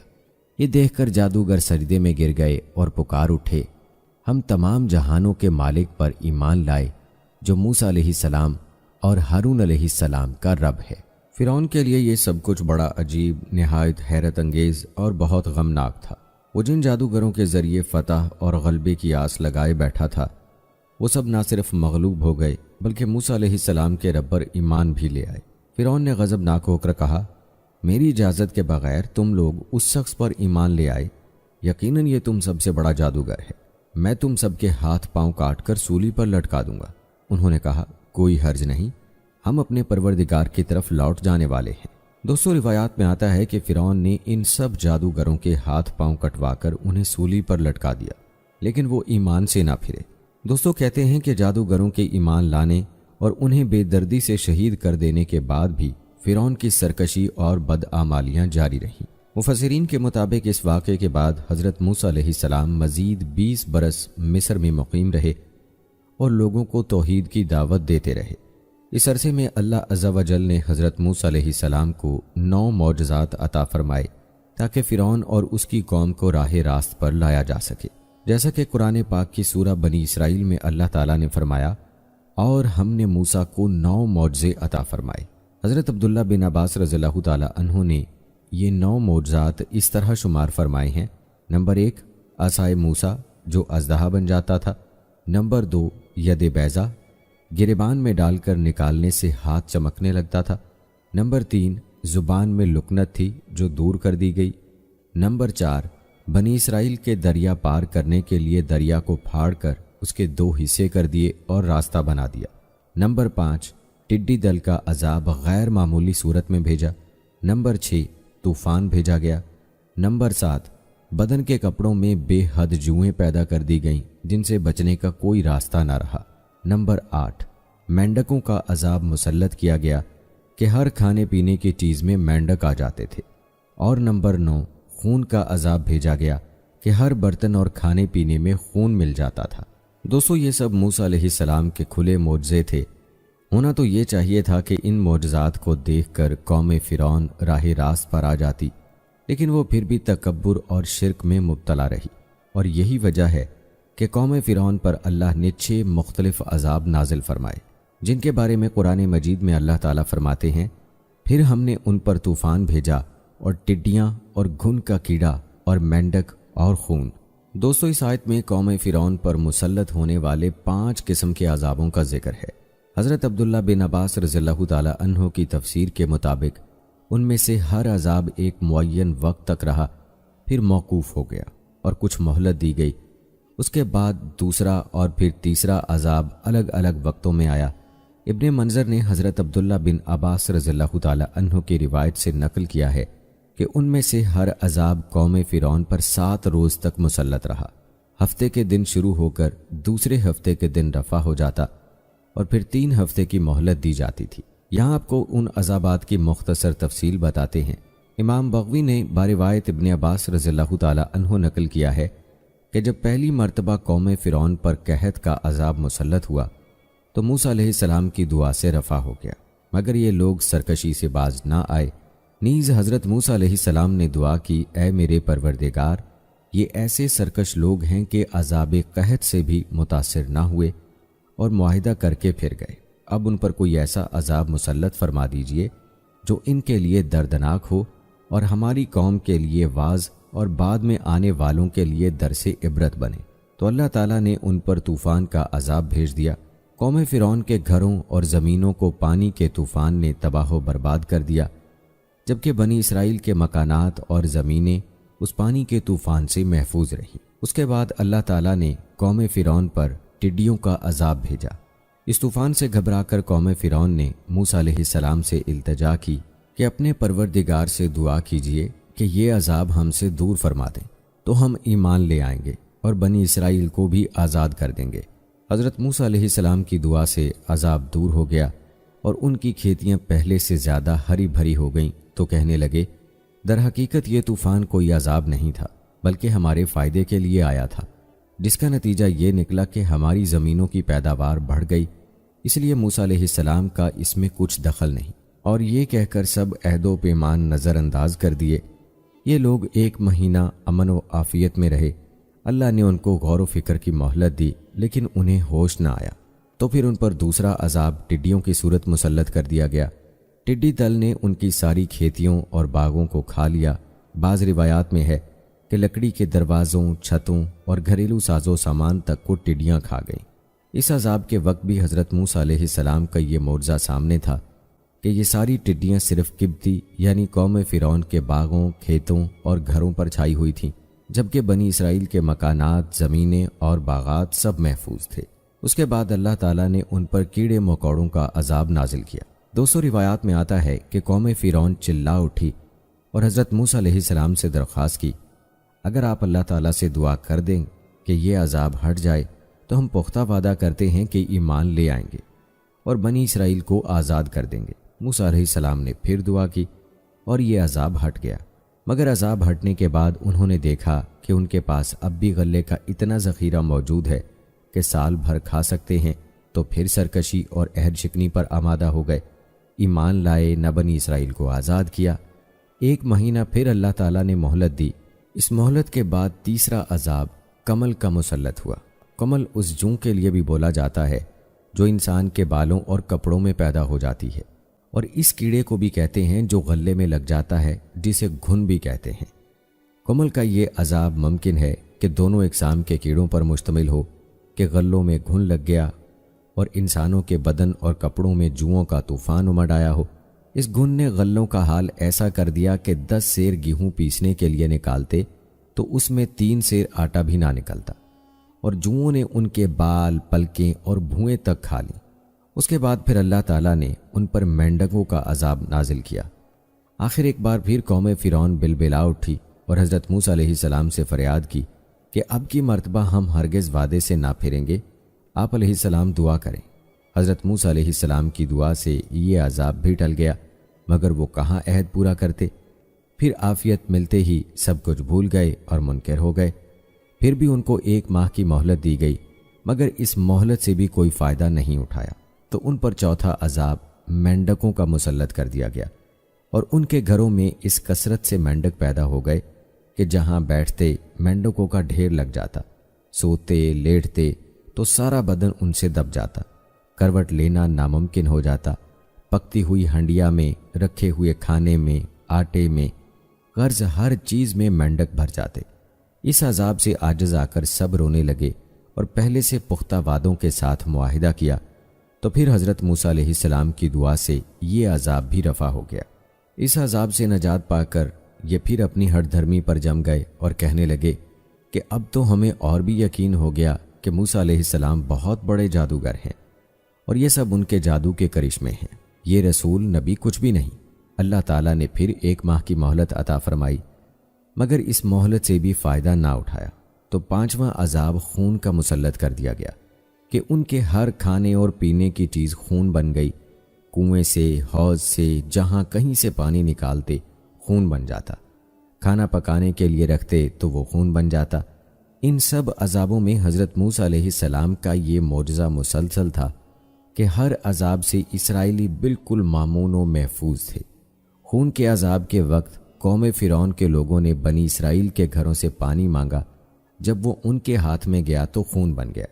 یہ دیکھ کر جادوگر سجدے میں گر گئے اور پکار اٹھے، ہم تمام جہانوں کے مالک پر ایمان لائے جو موسیٰ علیہ السلام اور ہارون علیہ السلام کا رب ہے۔ فرعون کے لیے یہ سب کچھ بڑا عجیب، نہایت حیرت انگیز اور بہت غمناک تھا۔ وہ جن جادوگروں کے ذریعے فتح اور غلبے کی آس لگائے بیٹھا تھا وہ سب نہ صرف مغلوب ہو گئے بلکہ موسیٰ علیہ السلام کے رب پر ایمان بھی لے آئے۔ فرعون نے غضبناک ہو کر کہا، میری اجازت کے بغیر تم لوگ اس شخص پر ایمان لے آئے، یقیناً یہ تم سب سے بڑا جادوگر ہے، میں تم سب کے ہاتھ پاؤں کاٹ کر سولی پر لٹکا دوں گا۔ انہوں نے کہا، کوئی حرج نہیں، ہم اپنے پروردگار کی طرف لوٹ جانے والے ہیں۔ دوستو، روایات میں آتا ہے کہ فرعون نے ان سب جادوگروں کے ہاتھ پاؤں کٹوا کر انہیں سولی پر لٹکا دیا، لیکن وہ ایمان سے نہ پھرے۔ دوستو، کہتے ہیں کہ جادوگروں کے ایمان لانے اور انہیں بے دردی سے شہید کر دینے کے بعد بھی فرعون کی سرکشی اور بدعمالیاں جاری رہیں۔ مفسرین کے مطابق اس واقعے کے بعد حضرت موسیٰ علیہ السلام مزید 20 برس مصر میں مقیم رہے اور لوگوں کو توحید کی دعوت دیتے رہے۔ اس عرصے میں اللہ عز و جل نے حضرت موسیٰ علیہ السلام کو 9 معجزات عطا فرمائے تاکہ فرعون اور اس کی قوم کو راہ راست پر لایا جا سکے، جیسا کہ قرآن پاک کی سورہ بنی اسرائیل میں اللہ تعالیٰ نے فرمایا، اور ہم نے موسیٰ کو 9 معجزے عطا فرمائے۔ حضرت عبداللہ بن عباس رضی اللہ تعالیٰ عنہ نے یہ 9 معجزات اس طرح شمار فرمائے ہیں۔ نمبر 1، عصائے موسیٰ جو اژدہا بن جاتا تھا۔ نمبر 2، ید بیضا، گریبان میں ڈال کر نکالنے سے ہاتھ چمکنے لگتا تھا۔ نمبر 3، زبان میں لکنت تھی جو دور کر دی گئی۔ نمبر 4، بنی اسرائیل کے دریا پار کرنے کے لیے دریا کو پھاڑ کر اس کے 2 حصے کر دیے اور راستہ بنا دیا۔ نمبر 5، ٹڈی دل کا عذاب غیر معمولی صورت میں بھیجا۔ نمبر 6، طوفان بھیجا گیا۔ نمبر 7، بدن کے کپڑوں میں بے حد جوئیں پیدا کر دی گئیں جن سے بچنے کا کوئی راستہ نہ رہا۔ نمبر 8، مینڈکوں کا عذاب مسلط کیا گیا کہ ہر کھانے پینے کی چیز میں مینڈک آ جاتے تھے۔ اور نمبر 9، خون کا عذاب بھیجا گیا کہ ہر برتن اور کھانے پینے میں خون مل جاتا تھا۔ دوستو، یہ سب موسیٰ علیہ السلام کے کھلے معجزے تھے۔ ہونا تو یہ چاہیے تھا کہ ان معجزات کو دیکھ کر قوم فرعون راہ راست پر آ جاتی، لیکن وہ پھر بھی تکبر اور شرک میں مبتلا رہی، اور یہی وجہ ہے کہ قوم فرعون پر اللہ نے 6 مختلف عذاب نازل فرمائے، جن کے بارے میں قرآن مجید میں اللہ تعالیٰ فرماتے ہیں، پھر ہم نے ان پر طوفان بھیجا اور ٹڈیاں اور گھن کا کیڑا اور مینڈک اور خون۔ دوستو، اس آیت میں قوم فرعون پر مسلط ہونے والے 5 قسم کے عذابوں کا ذکر ہے۔ حضرت عبداللہ بن عباس رضی اللہ تعالیٰ عنہ کی تفسیر کے مطابق ان میں سے ہر عذاب ایک معین وقت تک رہا، پھر موقوف ہو گیا اور کچھ مہلت دی گئی۔ اس کے بعد دوسرا اور پھر تیسرا عذاب الگ الگ وقتوں میں آیا۔ ابن منظر نے حضرت عبداللہ بن عباس رضی اللہ تعالیٰ عنہ کی روایت سے نقل کیا ہے کہ ان میں سے ہر عذاب قوم فرعون پر 7 روز تک مسلط رہا۔ ہفتے کے دن شروع ہو کر دوسرے ہفتے کے دن رفع ہو جاتا اور پھر 3 ہفتے کی مہلت دی جاتی تھی۔ یہاں آپ کو ان عذابات کی مختصر تفصیل بتاتے ہیں۔ امام بغوی نے باروایت ابن عباس رضی اللہ تعالیٰ عنہ نقل کیا ہے کہ جب پہلی مرتبہ قوم فرعون پر قحط کا عذاب مسلط ہوا تو موسیٰ علیہ السلام کی دعا سے رفع ہو گیا، مگر یہ لوگ سرکشی سے باز نہ آئے۔ نیز حضرت موسیٰ علیہ السلام نے دعا کی، اے میرے پروردگار، یہ ایسے سرکش لوگ ہیں کہ عذاب قحط سے بھی متاثر نہ ہوئے اور معاہدہ کر کے پھر گئے، اب ان پر کوئی ایسا عذاب مسلط فرما دیجئے جو ان کے لیے دردناک ہو اور ہماری قوم کے لیے واعظ اور بعد میں آنے والوں کے لیے درس عبرت بنے۔ تو اللہ تعالیٰ نے ان پر طوفان کا عذاب بھیج دیا۔ قوم فرعون کے گھروں اور زمینوں کو پانی کے طوفان نے تباہ و برباد کر دیا، جبکہ بنی اسرائیل کے مکانات اور زمینیں اس پانی کے طوفان سے محفوظ رہیں۔ اس کے بعد اللہ تعالیٰ نے قوم فرعون پر ٹڈیوں کا عذاب بھیجا۔ اس طوفان سے گھبرا کر قوم فرعون نے موسیٰ علیہ السلام سے التجا کی کہ اپنے پروردگار سے دعا کیجیے کہ یہ عذاب ہم سے دور فرما دیں، تو ہم ایمان لے آئیں گے اور بنی اسرائیل کو بھی آزاد کر دیں گے۔ حضرت موسیٰ علیہ السلام کی دعا سے عذاب دور ہو گیا اور ان کی کھیتیاں پہلے سے زیادہ ہری بھری ہو گئیں، تو کہنے لگے، در حقیقت یہ طوفان کوئی عذاب نہیں تھا بلکہ ہمارے فائدے کے لیے آیا تھا، جس کا نتیجہ یہ نکلا کہ ہماری زمینوں کی پیداوار بڑھ گئی، اس لیے موسیٰ علیہ السلام کا اس میں کچھ دخل نہیں۔ اور یہ کہہ کر سب عہد و پیمان نظر انداز کر دیے۔ یہ لوگ 1 مہینہ امن و عافیت میں رہے۔ اللہ نے ان کو غور و فکر کی مہلت دی، لیکن انہیں ہوش نہ آیا، تو پھر ان پر دوسرا عذاب ٹڈیوں کی صورت مسلط کر دیا گیا۔ ٹڈی دل نے ان کی ساری کھیتیوں اور باغوں کو کھا لیا۔ بعض روایات میں ہے کہ لکڑی کے دروازوں، چھتوں اور گھریلو ساز و سامان تک کو ٹڈیاں کھا گئیں۔ اس عذاب کے وقت بھی حضرت موسیٰ علیہ السلام کا یہ معجزہ سامنے تھا کہ یہ ساری ٹڈیاں صرف قبطی یعنی قوم فرعون کے باغوں، کھیتوں اور گھروں پر چھائی ہوئی تھیں، جبکہ بنی اسرائیل کے مکانات، زمینیں اور باغات سب محفوظ تھے۔ اس کے بعد اللہ تعالیٰ نے ان پر کیڑے مکوڑوں کا عذاب نازل کیا۔ 200 روایات میں آتا ہے کہ قوم فرعون چلا اٹھی اور حضرت موسیٰ علیہ السلام سے درخواست کی، اگر آپ اللہ تعالیٰ سے دعا کر دیں کہ یہ عذاب ہٹ جائے تو ہم پختہ وعدہ کرتے ہیں کہ ایمان لے آئیں گے اور بنی اسرائیل کو آزاد کر دیں گے۔ موسیٰ علیہ السلام نے پھر دعا کی اور یہ عذاب ہٹ گیا، مگر عذاب ہٹنے کے بعد انہوں نے دیکھا کہ ان کے پاس اب بھی غلے کا اتنا ذخیرہ موجود ہے کہ سال بھر کھا سکتے ہیں، تو پھر سرکشی اور عہد شکنی پر آمادہ ہو گئے، ایمان لائے، نہ بنی اسرائیل کو آزاد کیا۔ 1 مہینہ پھر اللہ تعالیٰ نے مہلت دی۔ اس مہلت کے بعد تیسرا عذاب کمل کا مسلط ہوا۔ کمل اس جوں کے لیے بھی بولا جاتا ہے جو انسان کے بالوں اور کپڑوں میں پیدا ہو جاتی ہے، اور اس کیڑے کو بھی کہتے ہیں جو غلے میں لگ جاتا ہے، جسے گھن بھی کہتے ہیں۔ کمل کا یہ عذاب ممکن ہے کہ دونوں اقسام کے کیڑوں پر مشتمل ہو کہ غلوں میں گھن لگ گیا اور انسانوں کے بدن اور کپڑوں میں جوؤں کا طوفان امڑ آیا ہو۔ اس گھن نے غلوں کا حال ایسا کر دیا کہ 10 سیر گیہوں پیسنے کے لیے نکالتے تو اس میں 3 سیر آٹا بھی نہ نکلتا، اور جوؤں نے ان کے بال، پلکیں اور بھوئیں تک کھا لیں۔ اس کے بعد پھر اللہ تعالیٰ نے ان پر مینڈکوں کا عذاب نازل کیا۔ آخر ایک بار پھر قوم فرعون بلبلا اٹھی اور حضرت موسیٰ علیہ السلام سے فریاد کی کہ اب کی مرتبہ ہم ہرگز وعدے سے نہ پھریں گے، آپ علیہ السلام دعا کریں۔ حضرت موسیٰ علیہ السلام کی دعا سے یہ عذاب بھی ٹل گیا، مگر وہ کہاں عہد پورا کرتے۔ پھر عافیت ملتے ہی سب کچھ بھول گئے اور منکر ہو گئے۔ پھر بھی ان کو 1 ماہ کی مہلت دی گئی، مگر اس مہلت سے بھی کوئی فائدہ نہیں اٹھایا، تو ان پر چوتھا عذاب مینڈکوں کا مسلط کر دیا گیا، اور ان کے گھروں میں اس کثرت سے مینڈک پیدا ہو گئے کہ جہاں بیٹھتے مینڈکوں کا ڈھیر لگ جاتا، سوتے لیٹتے تو سارا بدن ان سے دب جاتا، کروٹ لینا ناممکن ہو جاتا، پکتی ہوئی ہنڈیا میں، رکھے ہوئے کھانے میں، آٹے میں، غرض ہر چیز میں مینڈک بھر جاتے۔ اس عذاب سے عاجز آ کر سب رونے لگے اور پہلے سے پختہ وعدوں کے ساتھ معاہدہ کیا، تو پھر حضرت موسیٰ علیہ السلام کی دعا سے یہ عذاب بھی رفع ہو گیا۔ اس عذاب سے نجات پا کر یہ پھر اپنی ہٹ دھرمی پر جم گئے اور کہنے لگے کہ اب تو ہمیں اور بھی یقین ہو گیا کہ موسیٰ علیہ السلام بہت بڑے جادوگر ہیں، اور یہ سب ان کے جادو کے کرشمے ہیں، یہ رسول نبی کچھ بھی نہیں۔ اللہ تعالیٰ نے پھر 1 ماہ کی مہلت عطا فرمائی، مگر اس مہلت سے بھی فائدہ نہ اٹھایا، تو 5واں عذاب خون کا مسلط کر دیا گیا کہ ان کے ہر کھانے اور پینے کی چیز خون بن گئی، کنویں سے، حوض سے، جہاں کہیں سے پانی نکالتے خون بن جاتا، کھانا پکانے کے لیے رکھتے تو وہ خون بن جاتا۔ ان سب عذابوں میں حضرت موسیٰ علیہ السلام کا یہ معجزہ مسلسل تھا کہ ہر عذاب سے اسرائیلی بالکل مامون و محفوظ تھے۔ خون کے عذاب کے وقت قوم فرعون کے لوگوں نے بنی اسرائیل کے گھروں سے پانی مانگا، جب وہ ان کے ہاتھ میں گیا تو خون بن گیا۔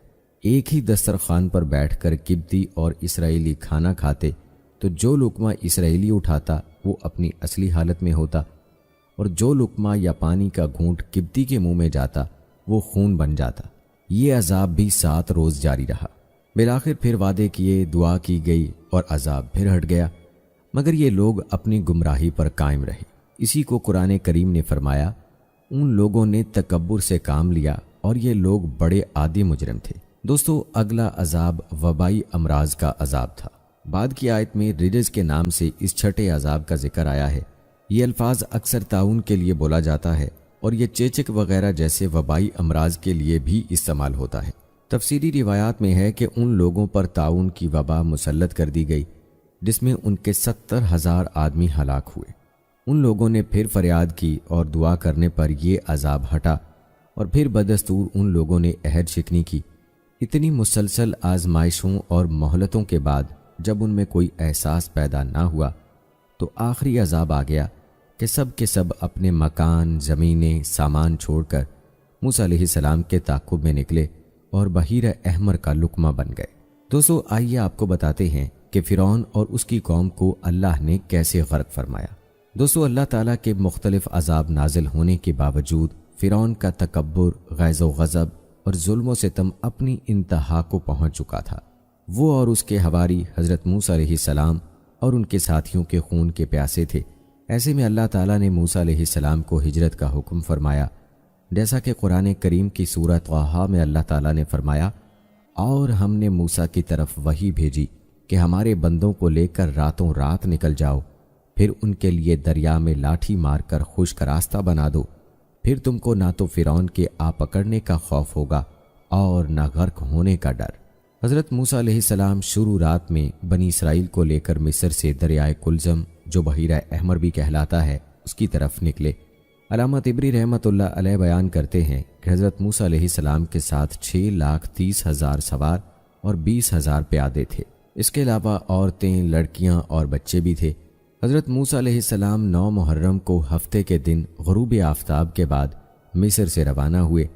ایک ہی دسترخوان پر بیٹھ کر قبطی اور اسرائیلی کھانا کھاتے تو جو لقمہ اسرائیلی اٹھاتا وہ اپنی اصلی حالت میں ہوتا، اور جو لقمہ یا پانی کا گھونٹ قبطی کے منہ میں جاتا وہ خون بن جاتا۔ یہ عذاب بھی 7 روز جاری رہا۔ بالآخر پھر وعدے کیے، دعا کی گئی اور عذاب پھر ہٹ گیا، مگر یہ لوگ اپنی گمراہی پر قائم رہے۔ اسی کو قرآن کریم نے فرمایا، ان لوگوں نے تکبر سے کام لیا اور یہ لوگ بڑے عادی مجرم تھے۔ دوستو، اگلا عذاب وبائی امراض کا عذاب تھا۔ بعد کی آیت میں رجز کے نام سے اس چھٹے عذاب کا ذکر آیا ہے۔ یہ الفاظ اکثر طاعون کے لیے بولا جاتا ہے، اور یہ چیچک وغیرہ جیسے وبائی امراض کے لیے بھی استعمال ہوتا ہے۔ تفسیری روایات میں ہے کہ ان لوگوں پر طاعون کی وبا مسلط کر دی گئی جس میں ان کے 70,000 آدمی ہلاک ہوئے۔ ان لوگوں نے پھر فریاد کی اور دعا کرنے پر یہ عذاب ہٹا، اور پھر بدستور ان لوگوں نے عہد شکنی کی۔ اتنی مسلسل آزمائشوں اور مہلتوں کے بعد جب ان میں کوئی احساس پیدا نہ ہوا تو آخری عذاب آ گیا کہ سب کے سب اپنے مکان، زمینیں، سامان چھوڑ کر موسیٰ علیہ السلام کے تعاقب میں نکلے اور بحیرہ احمر کا لقمہ بن گئے۔ دوستو، آئیے آپ کو بتاتے ہیں کہ فرعون اور اس کی قوم کو اللہ نے کیسے غرق فرمایا۔ دوستو، اللہ تعالیٰ کے مختلف عذاب نازل ہونے کے باوجود فرعون کا تکبر، غیظ و غضب اور ظلم و ستم اپنی انتہا کو پہنچ چکا تھا۔ وہ اور اس کے حواری حضرت موسیٰ علیہ السلام اور ان کے ساتھیوں کے خون کے پیاسے تھے۔ ایسے میں اللہ تعالیٰ نے موسیٰ علیہ السلام کو ہجرت کا حکم فرمایا، جیسا کہ قرآن کریم کی سورہ طٰہٰ میں اللہ تعالیٰ نے فرمایا، اور ہم نے موسیٰ کی طرف وحی بھیجی کہ ہمارے بندوں کو لے کر راتوں رات نکل جاؤ، پھر ان کے لیے دریا میں لاٹھی مار کر خشک راستہ بنا دو، پھر تم کو نہ تو فرعون کے آ پکڑنے کا خوف ہوگا اور نہ غرق ہونے کا ڈر۔ حضرت موسیٰ علیہ السلام شروع رات میں بنی اسرائیل کو لے کر مصر سے دریائے کلزم، جو بحیرہ احمر بھی کہلاتا ہے، اس کی طرف نکلے۔ علامہ طبری رحمۃ اللہ علیہ بیان کرتے ہیں کہ حضرت موسیٰ علیہ السلام کے ساتھ 6,30,000 سوار اور 20,000 پیادے تھے۔ اس کے علاوہ عورتیں، لڑکیاں اور بچے بھی تھے۔ حضرت موسیٰ علیہ السلام 9 محرم کو ہفتے کے دن غروب آفتاب کے بعد مصر سے روانہ ہوئے۔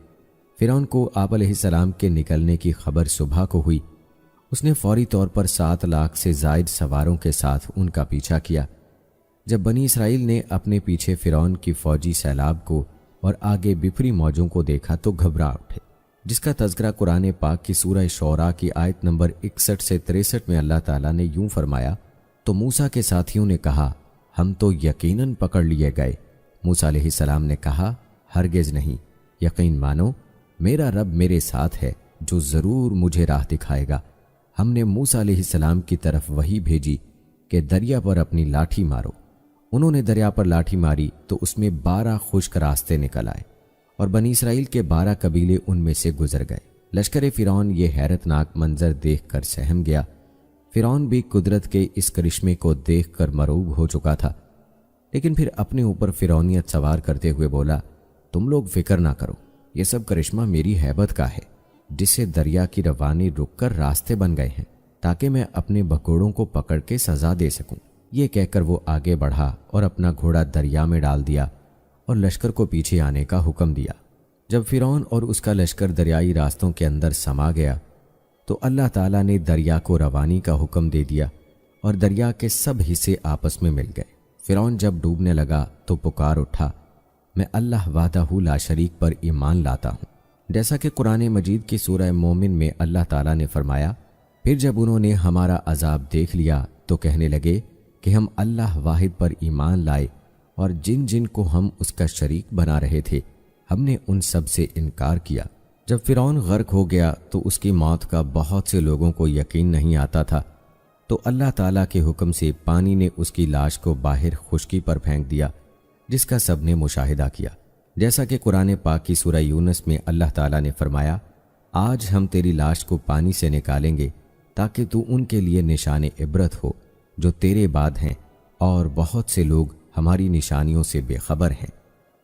فرعون کو آپ علیہ السلام کے نکلنے کی خبر صبح کو ہوئی۔ اس نے فوری طور پر 7 لاکھ سے زائد سواروں کے ساتھ ان کا پیچھا کیا۔ جب بنی اسرائیل نے اپنے پیچھے فرعون کی فوجی سیلاب کو اور آگے بفری موجوں کو دیکھا تو گھبرا اٹھے، جس کا تذکرہ قرآن پاک کی سورہ شعراء کی آیت نمبر 61 سے 63 میں اللہ تعالیٰ نے یوں فرمایا، تو موسیٰ کے ساتھیوں نے کہا، ہم تو یقیناً پکڑ لیے گئے۔ موسیٰ علیہ السلام نے کہا، ہرگز نہیں، یقین مانو میرا رب میرے ساتھ ہے جو ضرور مجھے راہ دکھائے گا۔ ہم نے موسیٰ علیہ السلام کی طرف وحی بھیجی کہ دریا پر اپنی لاٹھی مارو۔ انہوں نے دریا پر لاٹھی ماری تو اس میں 12 خشک راستے نکل آئے اور بنی اسرائیل کے 12 قبیلے ان میں سے گزر گئے۔ لشکر فرعون یہ حیرت ناک منظر دیکھ کر سہم گیا۔ فرعون بھی قدرت کے اس کرشمے کو دیکھ کر مرعوب ہو چکا تھا، لیکن پھر اپنے اوپر فرعونیت سوار کرتے ہوئے بولا، تم لوگ فکر نہ کرو، یہ سب کرشمہ میری ہیبت کا ہے، جس سے دریا کی روانی رک کر راستے بن گئے ہیں تاکہ میں اپنے بھگوڑوں کو پکڑ کے سزا دے سکوں۔ یہ کہہ کر وہ آگے بڑھا اور اپنا گھوڑا دریا میں ڈال دیا اور لشکر کو پیچھے آنے کا حکم دیا۔ جب فرعون اور اس کا لشکر دریائی راستوں کے اندر سما گیا تو اللہ تعالیٰ نے دریا کو روانی کا حکم دے دیا اور دریا کے سب حصے آپس میں مل گئے۔ فرعون جب ڈوبنے لگا تو پکار اٹھا، میں اللہ وحدہ لا شریک پر ایمان لاتا ہوں، جیسا کہ قرآن مجید کی سورہ مومن میں اللہ تعالیٰ نے فرمایا، پھر جب انہوں نے ہمارا عذاب دیکھ لیا تو کہنے لگے کہ ہم اللہ واحد پر ایمان لائے اور جن جن کو ہم اس کا شریک بنا رہے تھے ہم نے ان سب سے انکار کیا۔ جب فرعون غرق ہو گیا تو اس کی موت کا بہت سے لوگوں کو یقین نہیں آتا تھا، تو اللہ تعالیٰ کے حکم سے پانی نے اس کی لاش کو باہر خشکی پر پھینک دیا، جس کا سب نے مشاہدہ کیا، جیسا کہ قرآن پاک کی سورہ یونس میں اللہ تعالیٰ نے فرمایا، آج ہم تیری لاش کو پانی سے نکالیں گے تاکہ تو ان کے لیے نشان عبرت ہو جو تیرے بعد ہیں، اور بہت سے لوگ ہماری نشانیوں سے بے خبر ہیں۔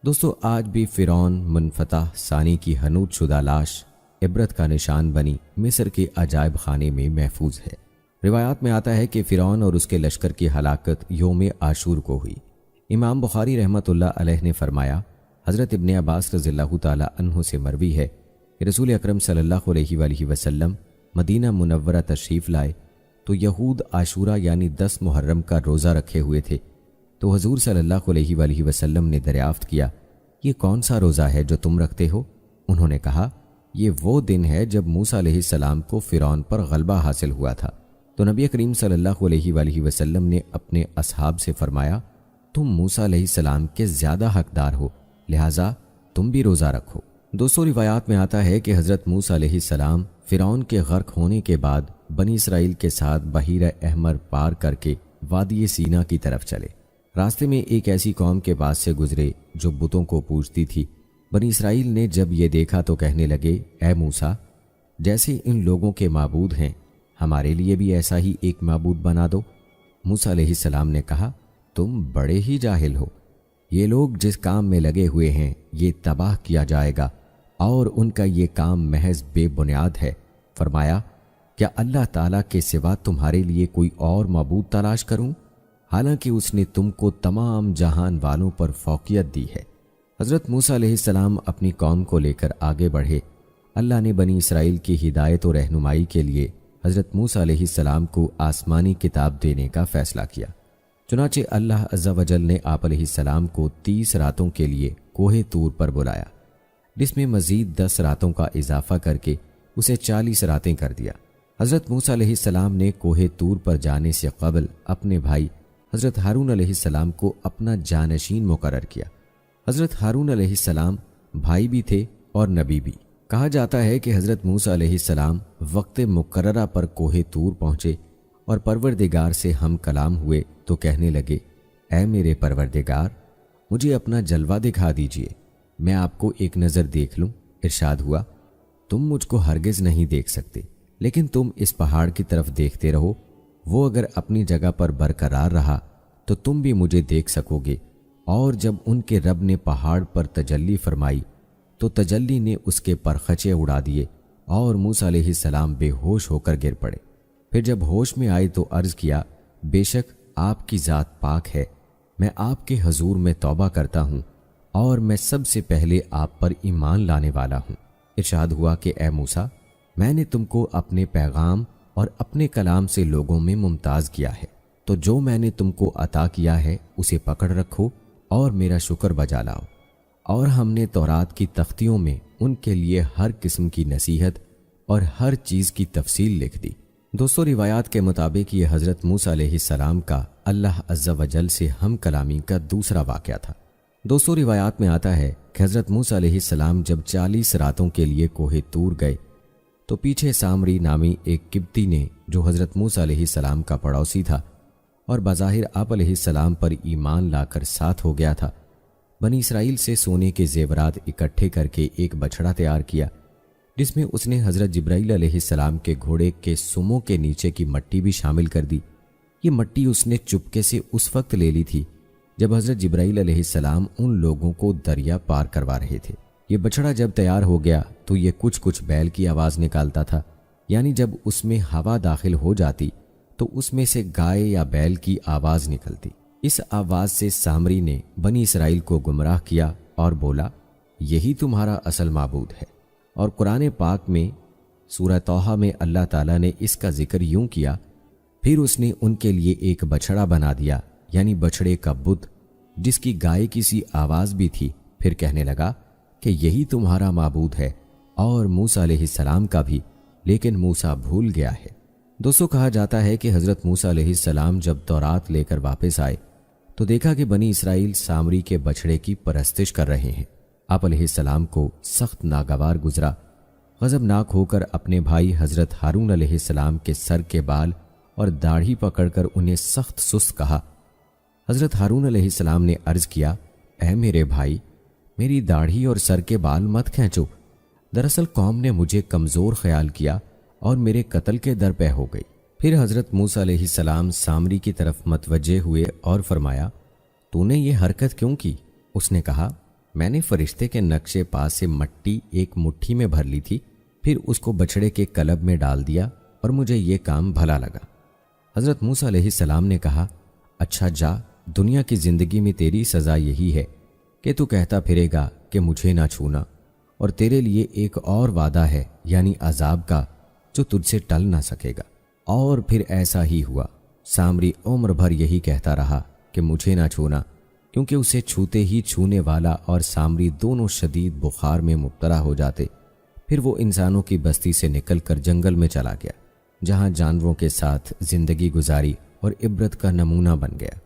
دوستو، آج بھی فرعون منفتح ثانی کی حنوط شدہ لاش عبرت کا نشان بنی مصر کے عجائب خانے میں محفوظ ہے۔ روایات میں آتا ہے کہ فرعون اور اس کے لشکر کی ہلاکت یوم عاشور کو ہوئی۔ امام بخاری رحمۃ اللہ علیہ نے فرمایا، حضرت ابن عباس رضی اللہ تعالی عنہ سے مروی ہے کہ رسول اکرم صلی اللہ علیہ وآلہ وسلم مدینہ منورہ تشریف لائے تو یہود عاشورہ یعنی 10 محرم کا روزہ رکھے ہوئے تھے، تو حضور صلی اللہ علیہ وآلہ وسلم نے دریافت کیا، یہ کون سا روزہ ہے جو تم رکھتے ہو؟ انہوں نے کہا، یہ وہ دن ہے جب موسیٰ علیہ السلام کو فرعون پر غلبہ حاصل ہوا تھا۔ تو نبی کریم صلی اللہ علیہ وآلہ وسلم نے اپنے اصحاب سے فرمایا، تم موسیٰ علیہ السلام کے زیادہ حقدار ہو، لہٰذا تم بھی روزہ رکھو۔ دوستو، روایات میں آتا ہے کہ حضرت موسیٰ علیہ السلام فرعون کے غرق ہونے کے بعد بنی اسرائیل کے ساتھ بحیرہ احمر پار کر کے وادی سینا کی طرف چلے۔ راستے میں ایک ایسی قوم کے پاس سے گزرے جو بتوں کو پوجتی تھی۔ بنی اسرائیل نے جب یہ دیکھا تو کہنے لگے، اے موسیٰ، جیسے ان لوگوں کے معبود ہیں ہمارے لیے بھی ایسا ہی ایک معبود بنا دو۔ موسیٰ علیہ السلام نے کہا، تم بڑے ہی جاہل ہو، یہ لوگ جس کام میں لگے ہوئے ہیں یہ تباہ کیا جائے گا اور ان کا یہ کام محض بے بنیاد ہے۔ فرمایا، کیا اللہ تعالیٰ کے سوا تمہارے لیے کوئی اور معبود تلاش کروں، حالانکہ اس نے تم کو تمام جہان والوں پر فوقیت دی ہے۔ حضرت موسیٰ علیہ السلام اپنی قوم کو لے کر آگے بڑھے۔ اللہ نے بنی اسرائیل کی ہدایت و رہنمائی کے لیے حضرت موسیٰ علیہ السلام کو آسمانی کتاب دینے کا فیصلہ کیا۔ چنانچہ اللہ عز و جل نے آپ علیہ السلام کو 30 راتوں کے لیے کوہ طور پر بلایا جس میں مزید 10 راتوں کا اضافہ کر کے اسے 40 راتیں کر دیا۔ حضرت موسیٰ علیہ السلام نے کوہ طور پر جانے سے قبل اپنے بھائی حضرت ہارون علیہ السلام کو اپنا جانشین مقرر کیا۔ حضرت ہارون علیہ السلام بھائی بھی تھے اور نبی بھی۔ کہا جاتا ہے کہ حضرت موسیٰ علیہ السلام وقت مقررہ پر کوہ طور پہنچے اور پروردگار سے ہم کلام ہوئے تو کہنے لگے، اے میرے پروردگار، مجھے اپنا جلوہ دکھا دیجئے، میں آپ کو ایک نظر دیکھ لوں۔ ارشاد ہوا، تم مجھ کو ہرگز نہیں دیکھ سکتے، لیکن تم اس پہاڑ کی طرف دیکھتے رہو، وہ اگر اپنی جگہ پر برقرار رہا تو تم بھی مجھے دیکھ سکو گے۔ اور جب ان کے رب نے پہاڑ پر تجلی فرمائی تو تجلی نے اس کے پرخچے اڑا دیے اور موسیٰ علیہ السلام بے ہوش ہو کر گر پڑے۔ پھر جب ہوش میں آئے تو عرض کیا، بے شک آپ کی ذات پاک ہے، میں آپ کے حضور میں توبہ کرتا ہوں اور میں سب سے پہلے آپ پر ایمان لانے والا ہوں۔ ارشاد ہوا کہ اے موسیٰ، میں نے تم کو اپنے پیغام اور اپنے کلام سے لوگوں میں ممتاز کیا ہے، تو جو میں نے تم کو عطا کیا ہے اسے پکڑ رکھو اور میرا شکر بجا لاؤ۔ اور ہم نے تورات کی تختیوں میں ان کے لیے ہر قسم کی نصیحت اور ہر چیز کی تفصیل لکھ دی۔ دوستو، روایات کے مطابق یہ حضرت موسیٰ علیہ السلام کا اللہ عز و جل سے ہم کلامی کا دوسرا واقعہ تھا۔ دوستو، روایات میں آتا ہے کہ حضرت موسیٰ علیہ السلام جب 40 راتوں کے لیے کوہ طور گئے تو پیچھے سامری نامی ایک قبطی نے، جو حضرت موسیٰ علیہ السلام کا پڑوسی تھا اور بظاہر آپ علیہ السلام پر ایمان لا کر ساتھ ہو گیا تھا، بنی اسرائیل سے سونے کے زیورات اکٹھے کر کے ایک بچھڑا تیار کیا، جس میں اس نے حضرت جبرائیل علیہ السلام کے گھوڑے کے سموں کے نیچے کی مٹی بھی شامل کر دی۔ یہ مٹی اس نے چپکے سے اس وقت لے لی تھی جب حضرت جبرائیل علیہ السلام ان لوگوں کو دریا پار کروا رہے تھے۔ یہ بچڑا جب تیار ہو گیا تو یہ کچھ بیل کی آواز نکالتا تھا، یعنی جب اس میں ہوا داخل ہو جاتی تو اس میں سے گائے یا بیل کی آواز نکلتی۔ اس آواز سے سامری نے بنی اسرائیل کو گمراہ کیا اور بولا، یہی تمہارا اصل معبود ہے۔ اور قرآن پاک میں سورہ طٰہٰ میں اللہ تعالیٰ نے اس کا ذکر یوں کیا، پھر اس نے ان کے لیے ایک بچڑا بنا دیا، یعنی بچڑے کا بت، جس کی گائے کی سی آواز بھی تھی، پھر کہنے لگا کہ یہی تمہارا معبود ہے اور موسیٰ علیہ السلام کا بھی، لیکن موسیٰ بھول گیا ہے۔ دوستو، کہا جاتا ہے کہ حضرت موسیٰ علیہ السلام جب تورات لے کر واپس آئے تو دیکھا کہ بنی اسرائیل سامری کے بچڑے کی پرستش کر رہے ہیں۔ آپ علیہ السلام کو سخت ناگوار گزرا، غضبناک ہو کر اپنے بھائی حضرت ہارون علیہ السلام کے سر کے بال اور داڑھی پکڑ کر انہیں سخت سست کہا۔ حضرت ہارون علیہ السلام نے عرض کیا، اے میرے بھائی، میری داڑھی اور سر کے بال مت کھینچو، دراصل قوم نے مجھے کمزور خیال کیا اور میرے قتل کے در پہ ہو گئی۔ پھر حضرت موسیٰ علیہ السلام سامری کی طرف متوجہ ہوئے اور فرمایا، تو نے یہ حرکت کیوں کی؟ اس نے کہا، میں نے فرشتے کے نقش پا سے مٹی ایک مٹھی میں بھر لی تھی، پھر اس کو بچڑے کے کلب میں ڈال دیا اور مجھے یہ کام بھلا لگا۔ حضرت موسیٰ علیہ السلام نے کہا، اچھا جا، دنیا کی زندگی میں تیری سزا یہی ہے کہ تو کہتا پھرے گا کہ مجھے نہ چھونا، اور تیرے لیے ایک اور وعدہ ہے، یعنی عذاب کا، جو تجھ سے ٹل نہ سکے گا۔ اور پھر ایسا ہی ہوا۔ سامری عمر بھر یہی کہتا رہا کہ مجھے نہ چھونا، کیونکہ اسے چھوتے ہی چھونے والا اور سامری دونوں شدید بخار میں مبتلا ہو جاتے۔ پھر وہ انسانوں کی بستی سے نکل کر جنگل میں چلا گیا، جہاں جانوروں کے ساتھ زندگی گزاری اور عبرت کا نمونہ بن گیا۔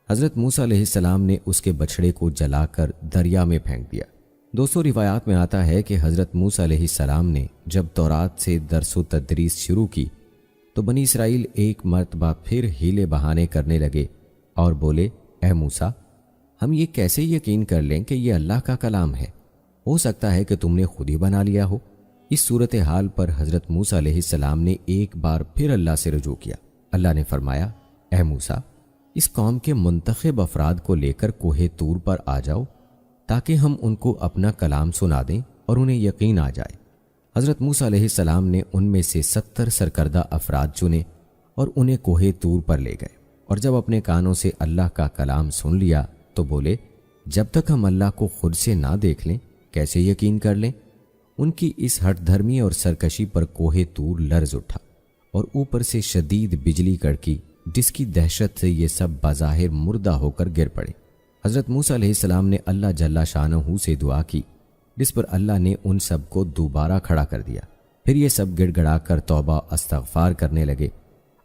حضرت موسیٰ علیہ السلام نے اس کے بچڑے کو جلا کر دریا میں پھینک دیا۔ دوستو، روایات میں آتا ہے کہ حضرت موسیٰ علیہ السلام نے جب تورات سے درس و تدریس شروع کی تو بنی اسرائیل ایک مرتبہ پھر ہیلے بہانے کرنے لگے اور بولے، اے موسیٰ، ہم یہ کیسے یقین کر لیں کہ یہ اللہ کا کلام ہے؟ ہو سکتا ہے کہ تم نے خود ہی بنا لیا ہو۔ اس صورتحال پر حضرت موسیٰ علیہ السلام نے ایک بار پھر اللہ سے رجوع کیا۔ اللہ نے فرمایا، اے موسیٰ، اس قوم کے منتخب افراد کو لے کر کوہ طور پر آ جاؤ تاکہ ہم ان کو اپنا کلام سنا دیں اور انہیں یقین آ جائے۔ حضرت موسیٰ علیہ السلام نے ان میں سے 70 سرکردہ افراد چنے اور انہیں کوہ طور پر لے گئے، اور جب اپنے کانوں سے اللہ کا کلام سن لیا تو بولے، جب تک ہم اللہ کو خود سے نہ دیکھ لیں کیسے یقین کر لیں؟ ان کی اس ہٹ دھرمی اور سرکشی پر کوہ طور لرز اٹھا اور اوپر سے شدید بجلی کڑکی، جس کی دہشت سے یہ سب بظاہر مردہ ہو کر گر پڑے۔ حضرت موسیٰ علیہ السلام نے اللہ جل شانہ سے دعا کی، جس پر اللہ نے ان سب کو دوبارہ کھڑا کر دیا۔ پھر یہ سب گڑ گڑا کر توبہ استغفار کرنے لگے۔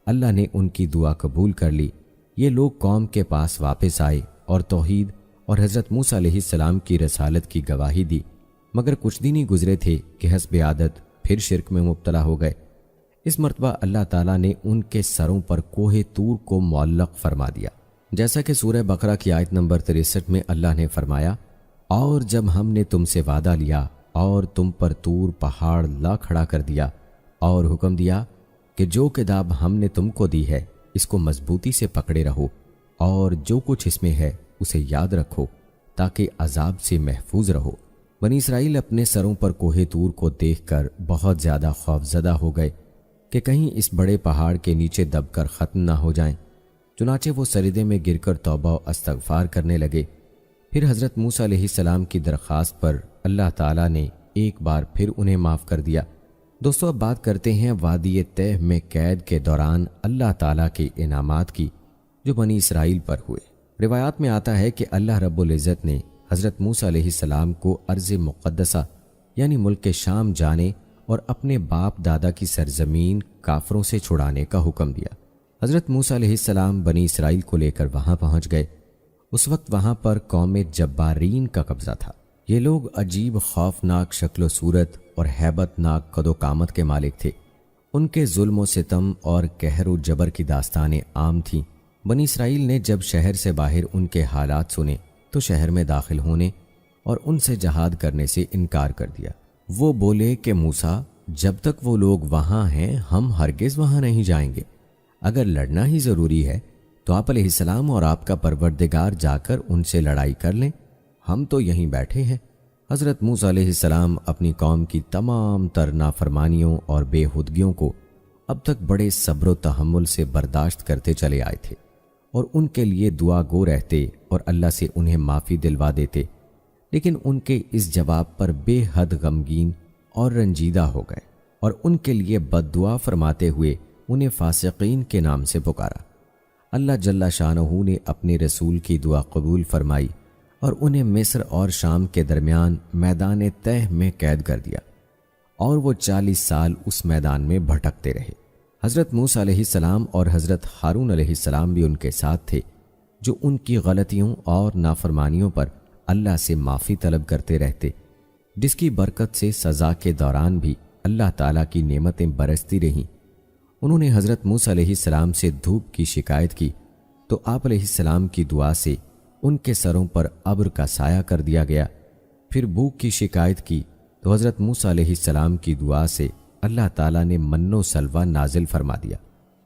اللہ نے ان کی دعا قبول کر لی۔ یہ لوگ قوم کے پاس واپس آئے اور توحید اور حضرت موسیٰ علیہ السلام کی رسالت کی گواہی دی، مگر کچھ دن ہی گزرے تھے کہ حسب عادت پھر شرک میں مبتلا ہو گئے۔ اس مرتبہ اللہ تعالیٰ نے ان کے سروں پر کوہ طور کو معلق فرما دیا، جیسا کہ سورہ بقرہ کی آیت نمبر 63 میں اللہ نے فرمایا، اور جب ہم نے تم سے وعدہ لیا اور تم پر طور پہاڑ لا کھڑا کر دیا اور حکم دیا کہ جو کتاب ہم نے تم کو دی ہے اس کو مضبوطی سے پکڑے رہو اور جو کچھ اس میں ہے اسے یاد رکھو تاکہ عذاب سے محفوظ رہو۔ بنی اسرائیل اپنے سروں پر کوہ طور کو دیکھ کر بہت زیادہ خوفزدہ ہو گئے کہ کہیں اس بڑے پہاڑ کے نیچے دب کر ختم نہ ہو جائیں۔ چنانچہ وہ سجدے میں گر کر توبہ و استغفار کرنے لگے۔ پھر حضرت موسیٰ علیہ السلام کی درخواست پر اللہ تعالیٰ نے ایک بار پھر انہیں معاف کر دیا۔ دوستو، اب بات کرتے ہیں وادی تہ میں قید کے دوران اللہ تعالیٰ کے انعامات کی جو بنی اسرائیل پر ہوئے۔ روایات میں آتا ہے کہ اللہ رب العزت نے حضرت موسیٰ علیہ السلام کو ارض مقدسہ یعنی ملک شام جانے اور اپنے باپ دادا کی سرزمین کافروں سے چھڑانے کا حکم دیا۔ حضرت موسیٰ علیہ السلام بنی اسرائیل کو لے کر وہاں پہنچ گئے۔ اس وقت وہاں پر قوم جبارین کا قبضہ تھا۔ یہ لوگ عجیب خوفناک شکل و صورت اور ہیبت ناک قد و قامت کے مالک تھے۔ ان کے ظلم و ستم اور قہر و جبر کی داستانیں عام تھیں۔ بنی اسرائیل نے جب شہر سے باہر ان کے حالات سنے تو شہر میں داخل ہونے اور ان سے جہاد کرنے سے انکار کر دیا۔ وہ بولے کہ موسیٰ، جب تک وہ لوگ وہاں ہیں ہم ہرگز وہاں نہیں جائیں گے۔ اگر لڑنا ہی ضروری ہے تو آپ علیہ السلام اور آپ کا پروردگار جا کر ان سے لڑائی کر لیں، ہم تو یہیں بیٹھے ہیں۔ حضرت موسیٰ علیہ السلام اپنی قوم کی تمام تر نافرمانیوں اور بے ہدگیوں کو اب تک بڑے صبر و تحمل سے برداشت کرتے چلے آئے تھے اور ان کے لیے دعا گو رہتے اور اللہ سے انہیں معافی دلوا دیتے، لیکن ان کے اس جواب پر بے حد غمگین اور رنجیدہ ہو گئے اور ان کے لیے بد دعا فرماتے ہوئے انہیں فاسقین کے نام سے پکارا۔ اللہ جل شانہ نے اپنے رسول کی دعا قبول فرمائی اور انہیں مصر اور شام کے درمیان میدان تہ میں قید کر دیا اور وہ 40 سال اس میدان میں بھٹکتے رہے۔ حضرت موسیٰ علیہ السلام اور حضرت ہارون علیہ السلام بھی ان کے ساتھ تھے، جو ان کی غلطیوں اور نافرمانیوں پر اللہ سے معافی طلب کرتے رہتے، جس کی برکت سے سزا کے دوران بھی اللہ تعالیٰ کی نعمتیں برستی رہیں۔ انہوں نے حضرت موسیٰ علیہ السلام سے دھوپ کی شکایت کی تو آپ علیہ السلام کی دعا سے ان کے سروں پر ابر کا سایہ کر دیا گیا۔ پھر بھوک کی شکایت کی تو حضرت موسیٰ علیہ السلام کی دعا سے اللہ تعالیٰ نے من و سلوہ نازل فرما دیا۔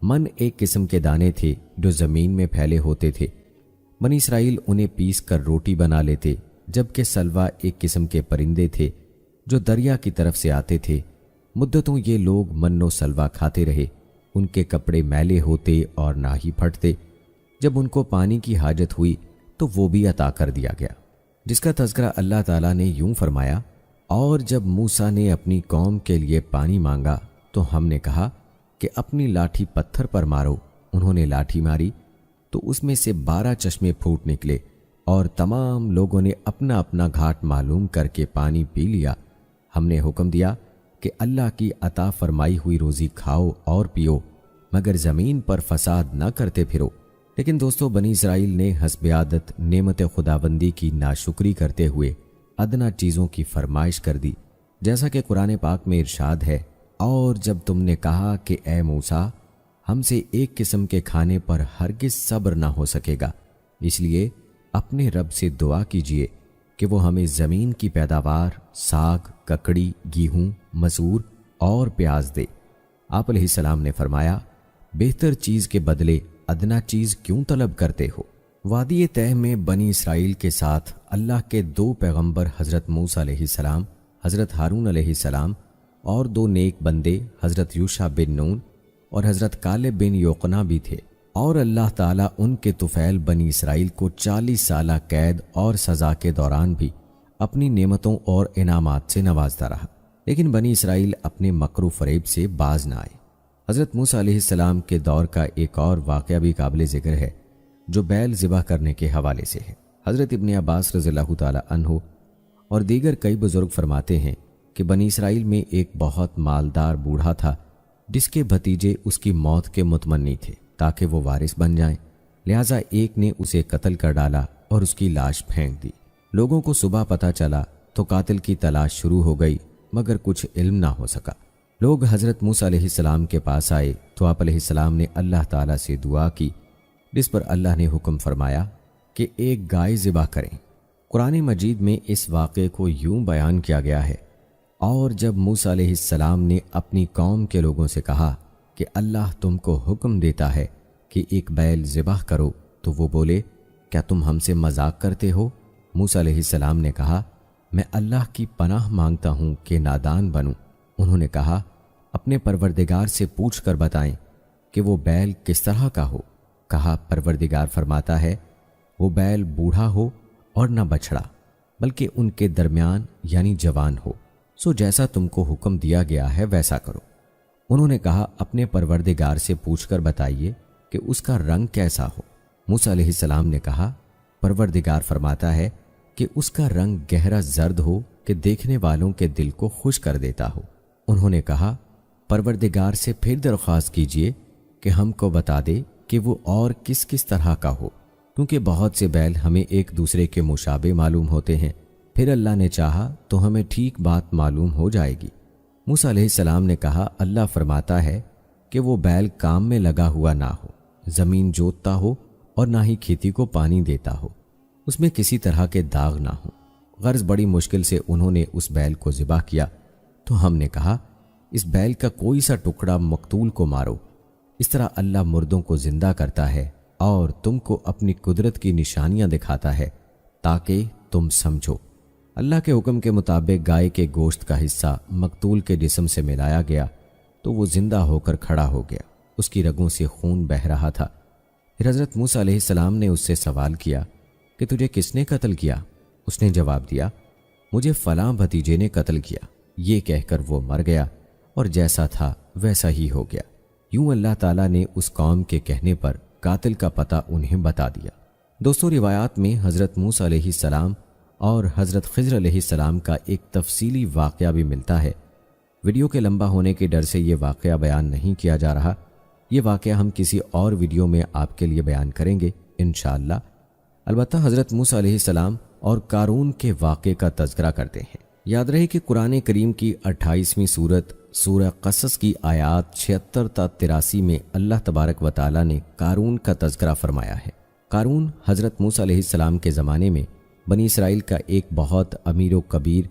من ایک قسم کے دانے تھے جو زمین میں پھیلے ہوتے تھے۔ بنی اسرائیل انہیں پیس کر روٹی بنا لیتے، جبکہ سلوہ ایک قسم کے پرندے تھے جو دریا کی طرف سے آتے تھے۔ مدتوں یہ لوگ من و سلوہ کھاتے رہے، ان کے کپڑے میلے ہوتے اور نہ ہی پھٹتے۔ جب ان کو پانی کی حاجت ہوئی تو وہ بھی عطا کر دیا گیا، جس کا تذکرہ اللہ تعالیٰ نے یوں فرمایا، اور جب موسیٰ نے اپنی قوم کے لیے پانی مانگا تو ہم نے کہا کہ اپنی لاٹھی پتھر پر مارو۔ انہوں نے لاٹھی ماری تو اس میں سے 12 چشمے پھوٹ نکلے اور تمام لوگوں نے اپنا اپنا گھاٹ معلوم کر کے پانی پی لیا۔ ہم نے حکم دیا کہ اللہ کی عطا فرمائی ہوئی روزی کھاؤ اور پیو، مگر زمین پر فساد نہ کرتے پھرو۔ لیکن دوستو، بنی اسرائیل نے حسب عادت نعمت خداوندی کی ناشکری کرتے ہوئے ادنا چیزوں کی فرمائش کر دی، جیسا کہ قرآن پاک میں ارشاد ہے، اور جب تم نے کہا کہ اے موسیٰ، ہم سے ایک قسم کے کھانے پر ہرگز صبر نہ ہو سکے گا، اس لیے اپنے رب سے دعا کیجئے کہ وہ ہمیں زمین کی پیداوار، ساگ، ککڑی، گیہوں، مسور اور پیاز دے۔ آپ علیہ السلام نے فرمایا، بہتر چیز کے بدلے ادنا چیز کیوں طلب کرتے ہو؟ وادی تہ میں بنی اسرائیل کے ساتھ اللہ کے 2 پیغمبر حضرت موسیٰ علیہ السلام، حضرت ہارون علیہ السلام اور 2 نیک بندے حضرت یوشع بن نون اور حضرت کالب بن یوقنا بھی تھے، اور اللہ تعالیٰ ان کے طفیل بنی اسرائیل کو 40 سالہ قید اور سزا کے دوران بھی اپنی نعمتوں اور انعامات سے نوازتا رہا، لیکن بنی اسرائیل اپنے مکر و فریب سے باز نہ آئے۔ حضرت موسیٰ علیہ السلام کے دور کا ایک اور واقعہ بھی قابل ذکر ہے جو بیل ذبح کرنے کے حوالے سے ہے۔ حضرت ابن عباس رضی اللہ تعالی عنہ اور دیگر کئی بزرگ فرماتے ہیں کہ بنی اسرائیل میں ایک بہت مالدار بوڑھا تھا جس کے بھتیجے اس کی موت کے متمنی تھے تاکہ وہ وارث بن جائیں، لہٰذا ایک نے اسے قتل کر ڈالا اور اس کی لاش پھینک دی۔ لوگوں کو صبح پتہ چلا تو قاتل کی تلاش شروع ہو گئی مگر کچھ علم نہ ہو سکا۔ لوگ حضرت موسیٰ علیہ السلام کے پاس آئے تو آپ علیہ السلام نے اللہ تعالیٰ سے دعا کی، جس پر اللہ نے حکم فرمایا کہ ایک گائے ذبح کریں۔ قرآن مجید میں اس واقعے کو یوں بیان کیا گیا ہے، اور جب موسیٰ علیہ السلام نے اپنی قوم کے لوگوں سے کہا کہ اللہ تم کو حکم دیتا ہے کہ ایک بیل ذبح کرو تو وہ بولے کیا تم ہم سے مذاق کرتے ہو؟ موسیٰ علیہ السلام نے کہا میں اللہ کی پناہ مانگتا ہوں کہ نادان بنوں۔ انہوں نے کہا اپنے پروردگار سے پوچھ کر بتائیں کہ وہ بیل کس طرح کا ہو۔ کہا پروردگار فرماتا ہے وہ بیل بوڑھا ہو اور نہ بچھڑا بلکہ ان کے درمیان یعنی جوان ہو، سو جیسا تم کو حکم دیا گیا ہے ویسا کرو۔ انہوں نے کہا اپنے پروردگار سے پوچھ کر بتائیے کہ اس کا رنگ کیسا ہو۔ موسیٰ علیہ السلام نے کہا پروردگار فرماتا ہے کہ اس کا رنگ گہرا زرد ہو کہ دیکھنے والوں کے دل کو خوش کر دیتا ہو۔ انہوں نے کہا پروردگار سے پھر درخواست کیجئے کہ ہم کو بتا دے کہ وہ اور کس کس طرح کا ہو، کیونکہ بہت سے بیل ہمیں ایک دوسرے کے مشابہ معلوم ہوتے ہیں، پھر اللہ نے چاہا تو ہمیں ٹھیک بات معلوم ہو جائے گی۔ موسیٰ علیہ السلام نے کہا اللہ فرماتا ہے کہ وہ بیل کام میں لگا ہوا نہ ہو، زمین جوتتا ہو اور نہ ہی کھیتی کو پانی دیتا ہو، اس میں کسی طرح کے داغ نہ ہو۔ غرض بڑی مشکل سے انہوں نے اس بیل کو ذبح کیا تو ہم نے کہا اس بیل کا کوئی سا ٹکڑا مقتول کو مارو، اس طرح اللہ مردوں کو زندہ کرتا ہے اور تم کو اپنی قدرت کی نشانیاں دکھاتا ہے تاکہ تم سمجھو۔ اللہ کے حکم کے مطابق گائے کے گوشت کا حصہ مقتول کے جسم سے ملایا گیا تو وہ زندہ ہو کر کھڑا ہو گیا، اس کی رگوں سے خون بہہ رہا تھا۔ پھر حضرت موسیٰ علیہ السلام نے اس سے سوال کیا کہ تجھے کس نے قتل کیا؟ اس نے جواب دیا مجھے فلاں بھتیجے نے قتل کیا۔ یہ کہہ کر وہ مر گیا اور جیسا تھا ویسا ہی ہو گیا۔ یوں اللہ تعالیٰ نے اس قوم کے کہنے پر قاتل کا پتہ انہیں بتا دیا۔ دوستو روایات میں حضرت موسیٰ علیہ السلام اور حضرت خضر علیہ السلام کا ایک تفصیلی واقعہ بھی ملتا ہے۔ ویڈیو کے لمبا ہونے کے ڈر سے یہ واقعہ بیان نہیں کیا جا رہا، یہ واقعہ ہم کسی اور ویڈیو میں آپ کے لیے بیان کریں گے انشاءاللہ۔ البتہ حضرت موسیٰ علیہ السلام اور قارون کے واقعے کا تذکرہ کرتے ہیں۔ یاد رہے کہ قرآن کریم کی 28ویں سورت سورہ قصص کی آیات 76 تا 83 میں اللہ تبارک و تعالی نے قارون کا تذکرہ فرمایا ہے۔ قارون حضرت موسیٰ علیہ السلام کے زمانے میں بنی اسرائیل کا ایک بہت امیر و کبیر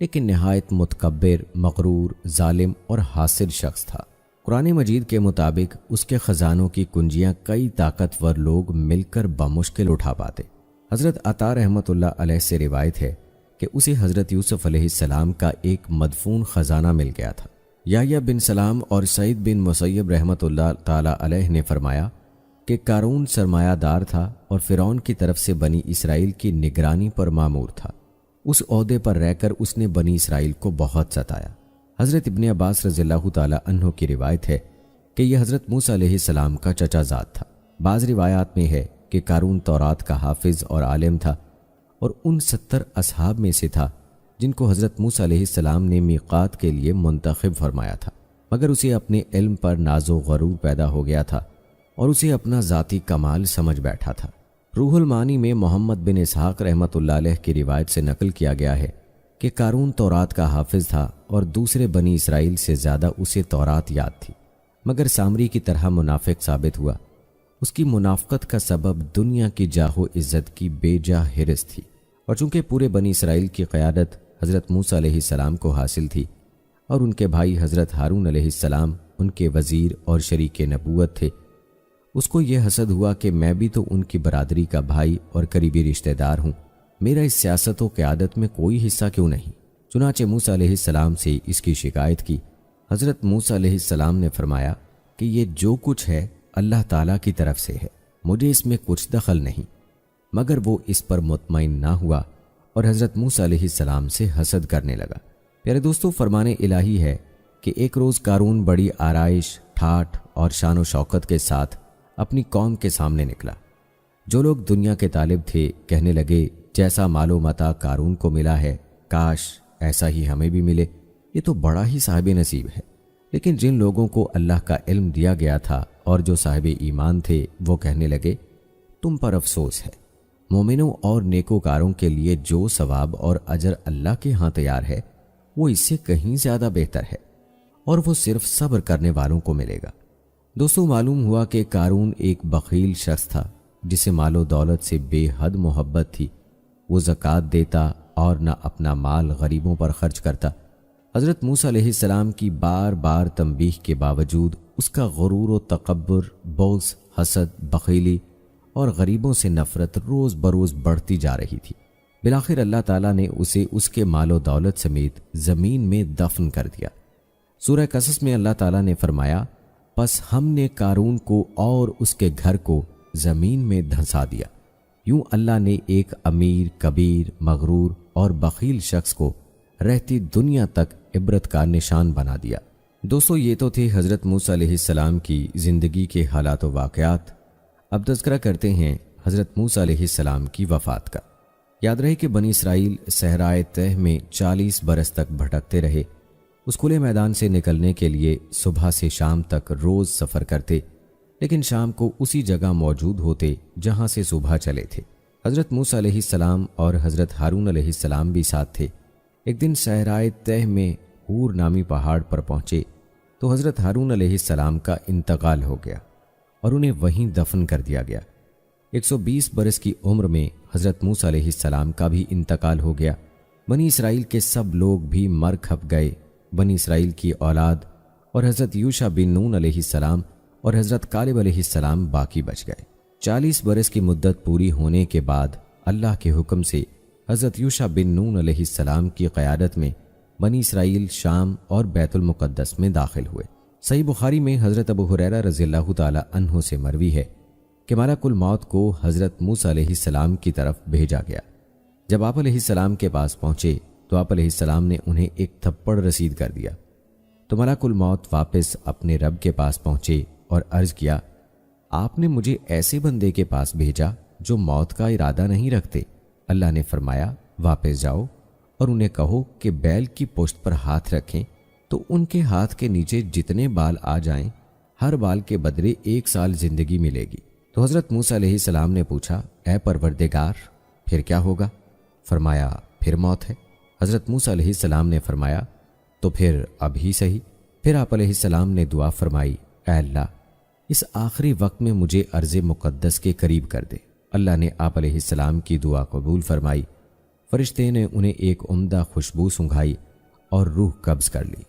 لیکن نہایت متکبر، مغرور، ظالم اور حاسد شخص تھا۔ قرآن مجید کے مطابق اس کے خزانوں کی کنجیاں کئی طاقتور لوگ مل کر بمشکل اٹھا پاتے۔ حضرت عطا رحمۃ اللہ علیہ سے روایت ہے کہ اسے حضرت یوسف علیہ السلام کا ایک مدفون خزانہ مل گیا تھا۔ یحییٰ بن سلام اور سعید بن مسیب رحمۃ اللہ تعالی علیہ نے فرمایا کہ قارون سرمایہ دار تھا اور فرعون کی طرف سے بنی اسرائیل کی نگرانی پر مامور تھا۔ اس عہدے پر رہ کر اس نے بنی اسرائیل کو بہت ستایا۔ حضرت ابن عباس رضی اللہ تعالی عنہ کی روایت ہے کہ یہ حضرت موسیٰ علیہ السلام کا چچا زاد تھا۔ بعض روایات میں ہے کہ قارون تورات کا حافظ اور عالم تھا اور ان 70 اصحاب میں سے تھا جن کو حضرت موسیٰ علیہ السلام نے میقات کے لیے منتخب فرمایا تھا، مگر اسے اپنے علم پر ناز و غرور پیدا ہو گیا تھا اور اسے اپنا ذاتی کمال سمجھ بیٹھا تھا۔ روح المعانی میں محمد بن اسحاق رحمۃ اللہ علیہ کی روایت سے نقل کیا گیا ہے کہ قارون تورات کا حافظ تھا اور دوسرے بنی اسرائیل سے زیادہ اسے تورات یاد تھی، مگر سامری کی طرح منافق ثابت ہوا۔ اس کی منافقت کا سبب دنیا کی جاہ و عزت کی بے جا حرص تھی، اور چونکہ پورے بنی اسرائیل کی قیادت حضرت موسیٰ علیہ السلام کو حاصل تھی اور ان کے بھائی حضرت ہارون علیہ السلام ان کے وزیر اور شریک نبوت تھے، اس کو یہ حسد ہوا کہ میں بھی تو ان کی برادری کا بھائی اور قریبی رشتہ دار ہوں، میرا اس سیاست و قیادت میں کوئی حصہ کیوں نہیں؟ چنانچہ موسیٰ علیہ السلام سے اس کی شکایت کی۔ حضرت موسیٰ علیہ السلام نے فرمایا کہ یہ جو کچھ ہے اللہ تعالیٰ کی طرف سے ہے، مجھے اس میں کچھ دخل نہیں، مگر وہ اس پر مطمئن نہ ہوا اور حضرت موسیٰ علیہ السلام سے حسد کرنے لگا۔ پیارے دوستو، فرمان الہی ہے کہ ایک روز قارون بڑی آرائش، ٹھاٹھ اور شان و شوکت کے ساتھ اپنی قوم کے سامنے نکلا۔ جو لوگ دنیا کے طالب تھے کہنے لگے جیسا مال و متاع قارون کو ملا ہے کاش ایسا ہی ہمیں بھی ملے، یہ تو بڑا ہی صاحب نصیب ہے۔ لیکن جن لوگوں کو اللہ کا علم دیا گیا تھا اور جو صاحب ایمان تھے وہ کہنے لگے تم پر افسوس ہے، مومنوں اور نیکوکاروں کے لیے جو ثواب اور اجر اللہ کے ہاں تیار ہے وہ اس سے کہیں زیادہ بہتر ہے، اور وہ صرف صبر کرنے والوں کو ملے گا۔ دوستو، معلوم ہوا کہ قارون ایک بخیل شخص تھا جسے مال و دولت سے بے حد محبت تھی۔ وہ زکوٰۃ دیتا اور نہ اپنا مال غریبوں پر خرچ کرتا۔ حضرت موسیٰ علیہ السلام کی بار بار تنبیہ کے باوجود اس کا غرور و تکبر، بغض، حسد، بخیلی اور غریبوں سے نفرت روز بروز بڑھتی جا رہی تھی۔ بالآخر اللہ تعالیٰ نے اسے اس کے مال و دولت سمیت زمین میں دفن کر دیا۔ سورہ قصص میں اللہ تعالیٰ نے فرمایا، پس ہم نے قارون کو اور اس کے گھر کو زمین میں دھنسا دیا۔ یوں اللہ نے ایک امیر، کبیر، مغرور اور بخیل شخص کو رہتی دنیا تک عبرت کا نشان بنا دیا۔ دوستو، یہ تو تھے حضرت موسیٰ علیہ السلام کی زندگی کے حالات و واقعات۔ اب تذکرہ کرتے ہیں حضرت موسیٰ علیہ السلام کی وفات کا۔ یاد رہے کہ بنی اسرائیل صحرائے تہ میں 40 برس تک بھٹکتے رہے۔ اس کھلے میدان سے نکلنے کے لیے صبح سے شام تک روز سفر کرتے، لیکن شام کو اسی جگہ موجود ہوتے جہاں سے صبح چلے تھے۔ حضرت موسیٰ علیہ السلام اور حضرت ہارون علیہ السلام بھی ساتھ تھے۔ ایک دن صحرائے تہ میں حور نامی پہاڑ پر پہنچے تو حضرت ہارون علیہ السلام کا انتقال ہو گیا اور انہیں وہیں دفن کر دیا گیا۔ 120 برس کی عمر میں حضرت موسیٰ علیہ السلام کا بھی انتقال ہو گیا۔ بنی اسرائیل کے سب لوگ بھی مر کھپ گئے۔ بنی اسرائیل کی اولاد اور حضرت یوشع بن نون علیہ السلام اور حضرت کالب علیہ السلام باقی بچ گئے۔ 40 برس کی مدت پوری ہونے کے بعد اللہ کے حکم سے حضرت یوشع بن نون علیہ السلام کی قیادت میں بنی اسرائیل شام اور بیت المقدس میں داخل ہوئے۔ صحیح بخاری میں حضرت ابو ہریرہ رضی اللہ تعالی عنہ سے مروی ہے کہ ملک الموت کو حضرت موسیٰ علیہ السلام کی طرف بھیجا گیا۔ جب آپ علیہ السلام کے پاس پہنچے تو آپ علیہ السلام نے انہیں ایک تھپڑ رسید کر دیا تو ملک الموت واپس اپنے رب کے پاس پہنچے اور عرض کیا، آپ نے مجھے ایسے بندے کے پاس بھیجا جو موت کا ارادہ نہیں رکھتے۔ اللہ نے فرمایا، واپس جاؤ اور انہیں کہو کہ بیل کی پشت پر ہاتھ رکھیں تو ان کے ہاتھ کے نیچے جتنے بال آ جائیں ہر بال کے بدلے 1 سال زندگی ملے گی۔ تو حضرت موسیٰ علیہ السلام نے پوچھا، اے پروردگار، پھر کیا ہوگا؟ فرمایا، پھر موت ہے۔ حضرت موسیٰ علیہ السلام نے فرمایا، تو پھر اب ہی صحیح۔ پھر آپ علیہ السلام نے دعا فرمائی، اے اللہ، اس آخری وقت میں مجھے ارض مقدس کے قریب کر دے۔ اللہ نے آپ علیہ السلام کی دعا قبول فرمائی۔ فرشتے نے انہیں ایک عمدہ خوشبو سنگھائی اور روح قبض کر لی۔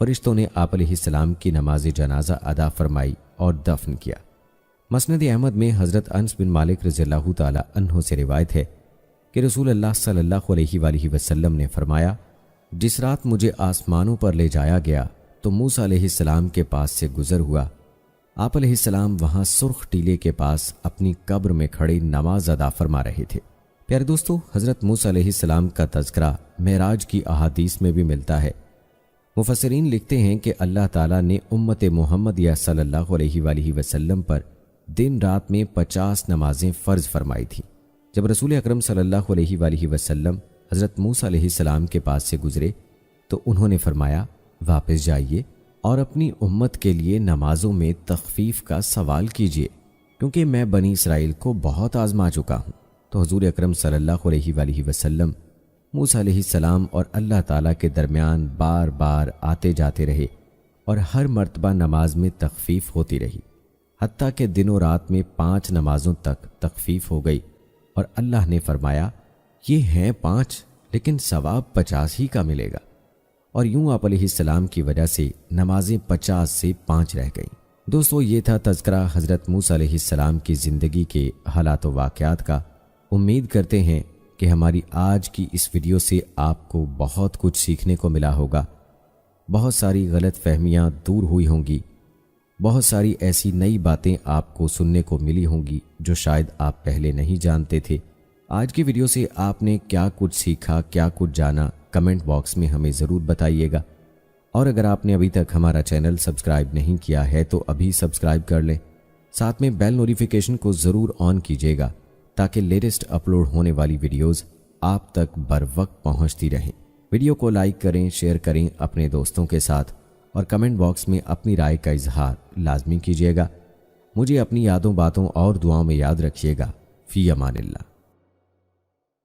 فرشتوں نے آپ علیہ السلام کی نماز جنازہ ادا فرمائی اور دفن کیا۔ مسند احمد میں حضرت انس بن مالک رضی اللہ تعالی عنہ سے روایت ہے کہ رسول اللہ صلی اللہ علیہ وآلہ وسلم نے فرمایا، جس رات مجھے آسمانوں پر لے جایا گیا تو موسیٰ علیہ السلام کے پاس سے گزر ہوا۔ آپ علیہ السلام وہاں سرخ ٹیلے کے پاس اپنی قبر میں کھڑے نماز ادا فرما رہے تھے۔ پیارے دوستو، حضرت موسیٰ علیہ السلام کا تذکرہ معراج کی احادیث میں بھی ملتا ہے۔ مفسرین لکھتے ہیں کہ اللہ تعالیٰ نے امت محمدیہ صلی اللہ علیہ وآلہ وسلم پر دن رات میں 50 نمازیں فرض فرمائی تھیں۔ جب رسول اکرم صلی اللہ علیہ وآلہ وسلم حضرت موسیٰ علیہ السلام کے پاس سے گزرے تو انہوں نے فرمایا، واپس جائیے اور اپنی امت کے لیے نمازوں میں تخفیف کا سوال کیجیے، کیونکہ میں بنی اسرائیل کو بہت آزما چکا ہوں۔ تو حضور اکرم صلی اللہ علیہ وآلہ وسلم موسیٰ علیہ السلام اور اللہ تعالیٰ کے درمیان بار بار آتے جاتے رہے اور ہر مرتبہ نماز میں تخفیف ہوتی رہی، حتیٰ کہ دن و رات میں 5 نمازوں تک تخفیف ہو گئی، اور اللہ نے فرمایا، یہ ہیں 5 لیکن ثواب 50 ہی کا ملے گا۔ اور یوں آپ علیہ السلام کی وجہ سے نمازیں 50 سے 5 رہ گئیں۔ دوستو، یہ تھا تذکرہ حضرت موسیٰ علیہ السلام کی زندگی کے حالات و واقعات کا۔ امید کرتے ہیں کہ ہماری آج کی اس ویڈیو سے آپ کو بہت کچھ سیکھنے کو ملا ہوگا، بہت ساری غلط فہمیاں دور ہوئی ہوں گی، بہت ساری ایسی نئی باتیں آپ کو سننے کو ملی ہوں گی جو شاید آپ پہلے نہیں جانتے تھے۔ آج کی ویڈیو سے آپ نے کیا کچھ سیکھا، کیا کچھ جانا، کمنٹ باکس میں ہمیں ضرور بتائیے گا۔ اور اگر آپ نے ابھی تک ہمارا چینل سبسکرائب نہیں کیا ہے تو ابھی سبسکرائب کر لیں، ساتھ میں بیل نوٹیفیکیشن کو ضرور آن کیجیے گا تاکہ لیٹسٹ اپلوڈ ہونے والی ویڈیوز آپ تک بر وقت پہنچتی رہیں۔ ویڈیو کو لائک کریں، شیئر کریں اپنے دوستوں کے ساتھ، اور کمنٹ باکس میں اپنی رائے کا اظہار لازمی کیجیے گا۔ مجھے اپنی یادوں، باتوں اور دعاؤں میں یاد رکھیے گا۔ فی امان اللہ۔